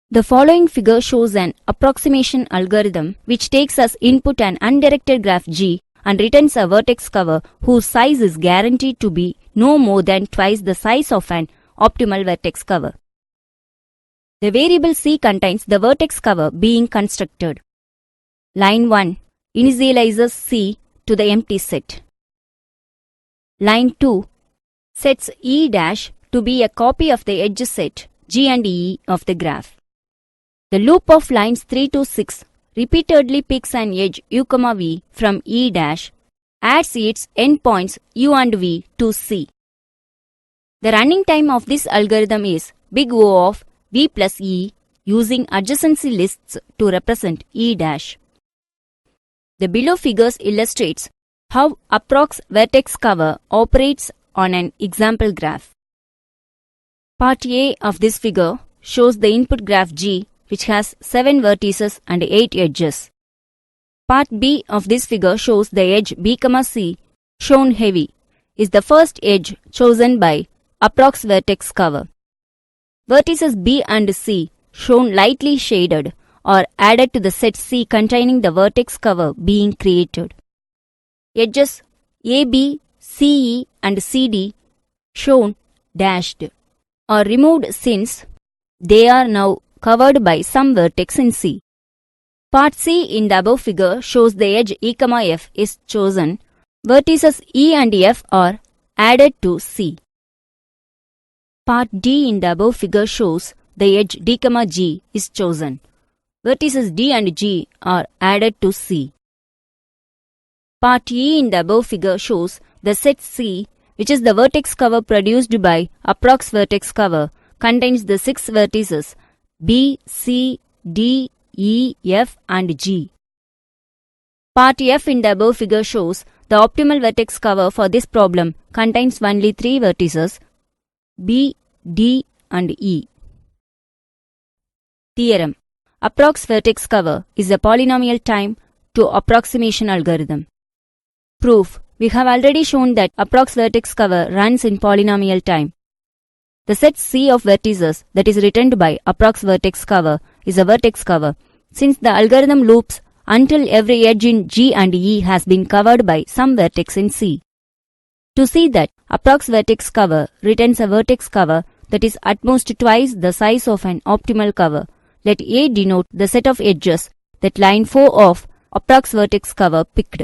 A: The following figure shows an approximation algorithm which takes as input an undirected graph G and returns a vertex cover whose size is guaranteed to be no more than twice the size of an optimal vertex cover. The variable C contains the vertex cover being constructed. Line 1 initializes C to the empty set. Line 2 sets E dash to be a copy of the edge set G and E of the graph. The loop of lines 3 to 6 repeatedly picks an edge u, v from E dash, adds its endpoints u and v to C. The running time of this algorithm is big O of v plus E using adjacency lists to represent E dash. The below figures illustrates how approx vertex cover operates on an example graph. Part A of this figure shows the input graph G, which has 7 vertices and 8 edges. Part B of this figure shows the edge B, C, shown heavy, is the first edge chosen by approx vertex cover. Vertices B and C, shown lightly shaded, are added to the set C containing the vertex cover being created. Edges AB, CE and CD, shown dashed, are removed since they are now covered by some vertex in C. Part C in the above figure shows the edge E, F is chosen. Vertices E and F are added to C. Part D in the above figure shows the edge D, G is chosen. Vertices D and G are added to C. Part E in the above figure shows the set C, which is the vertex cover produced by approx vertex cover, contains the 6 vertices B, C, D, E, F and G. Part F in the above figure shows the optimal vertex cover for this problem contains only 3 vertices B, D and E. Theorem: Approx vertex cover is a polynomial time to approximation algorithm. Proof: we have already shown that approx vertex cover runs in polynomial time. The set C of vertices that is returned by approx vertex cover is a vertex cover, since the algorithm loops until every edge in G and E has been covered by some vertex in C. To see that approx vertex cover returns a vertex cover that is at most twice the size of an optimal cover, let A denote the set of edges that line 4 of approx vertex cover picked.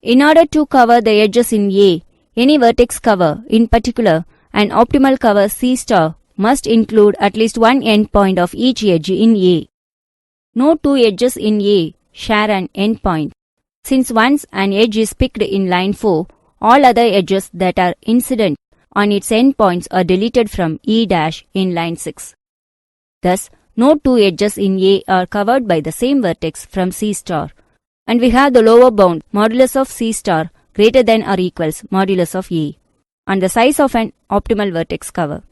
A: In order to cover the edges in A, any vertex cover, in particular an optimal cover C star, must include at least one endpoint of each edge in A. No two edges in A share an endpoint. Since once an edge is picked in line 4, all other edges that are incident on its endpoints are deleted from E' in line 6. Thus, no two edges in A are covered by the same vertex from C star, and we have the lower bound modulus of C star greater than or equals modulus of A, and the size of an optimal vertex cover.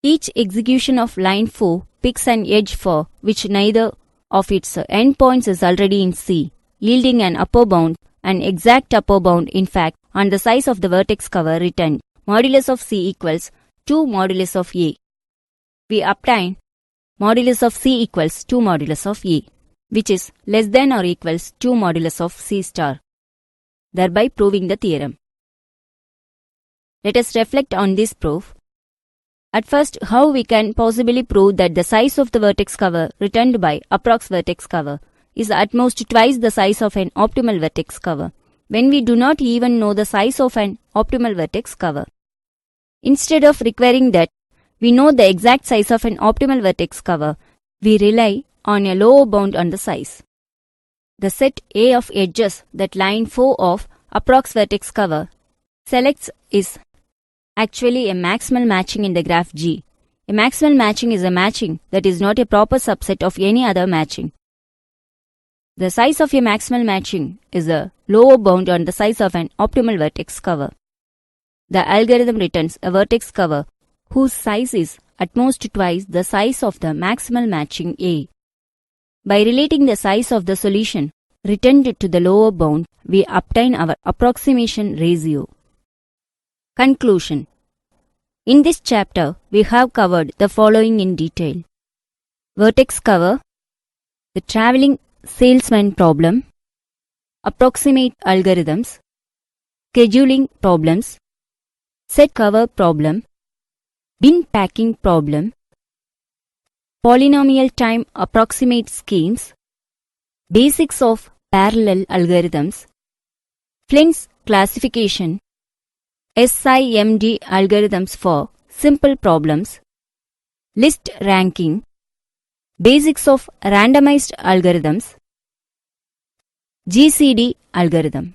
A: Each execution of line 4 picks an edge for which neither of its endpoints is already in C, yielding an upper bound, an exact upper bound in fact, on the size of the vertex cover returned, modulus of C equals 2 modulus of A. We obtain modulus of C equals 2 modulus of A, which is less than or equals 2 modulus of C star, thereby proving the theorem. Let us reflect on this proof. At first, how we can possibly prove that the size of the vertex cover returned by approx vertex cover is at most twice the size of an optimal vertex cover, when we do not even know the size of an optimal vertex cover. Instead of requiring that we know the exact size of an optimal vertex cover, we rely on a lower bound on the size. The set A of edges that line 4 of approx vertex cover selects is actually a maximal matching in the graph G. A maximal matching is a matching that is not a proper subset of any other matching. The size of a maximal matching is a lower bound on the size of an optimal vertex cover. The algorithm returns a vertex cover whose size is at most twice the size of the maximal matching A. By relating the size of the solution returned to the lower bound, we obtain our approximation ratio. Conclusion: in this chapter, we have covered the following in detail: vertex cover, the traveling salesman problem, approximate algorithms, scheduling problems, set cover problem, bin packing problem, polynomial time approximate schemes, basics of parallel algorithms, Flynn's classification, SIMD algorithms for simple problems, list ranking, basics of randomized algorithms, GCD algorithm.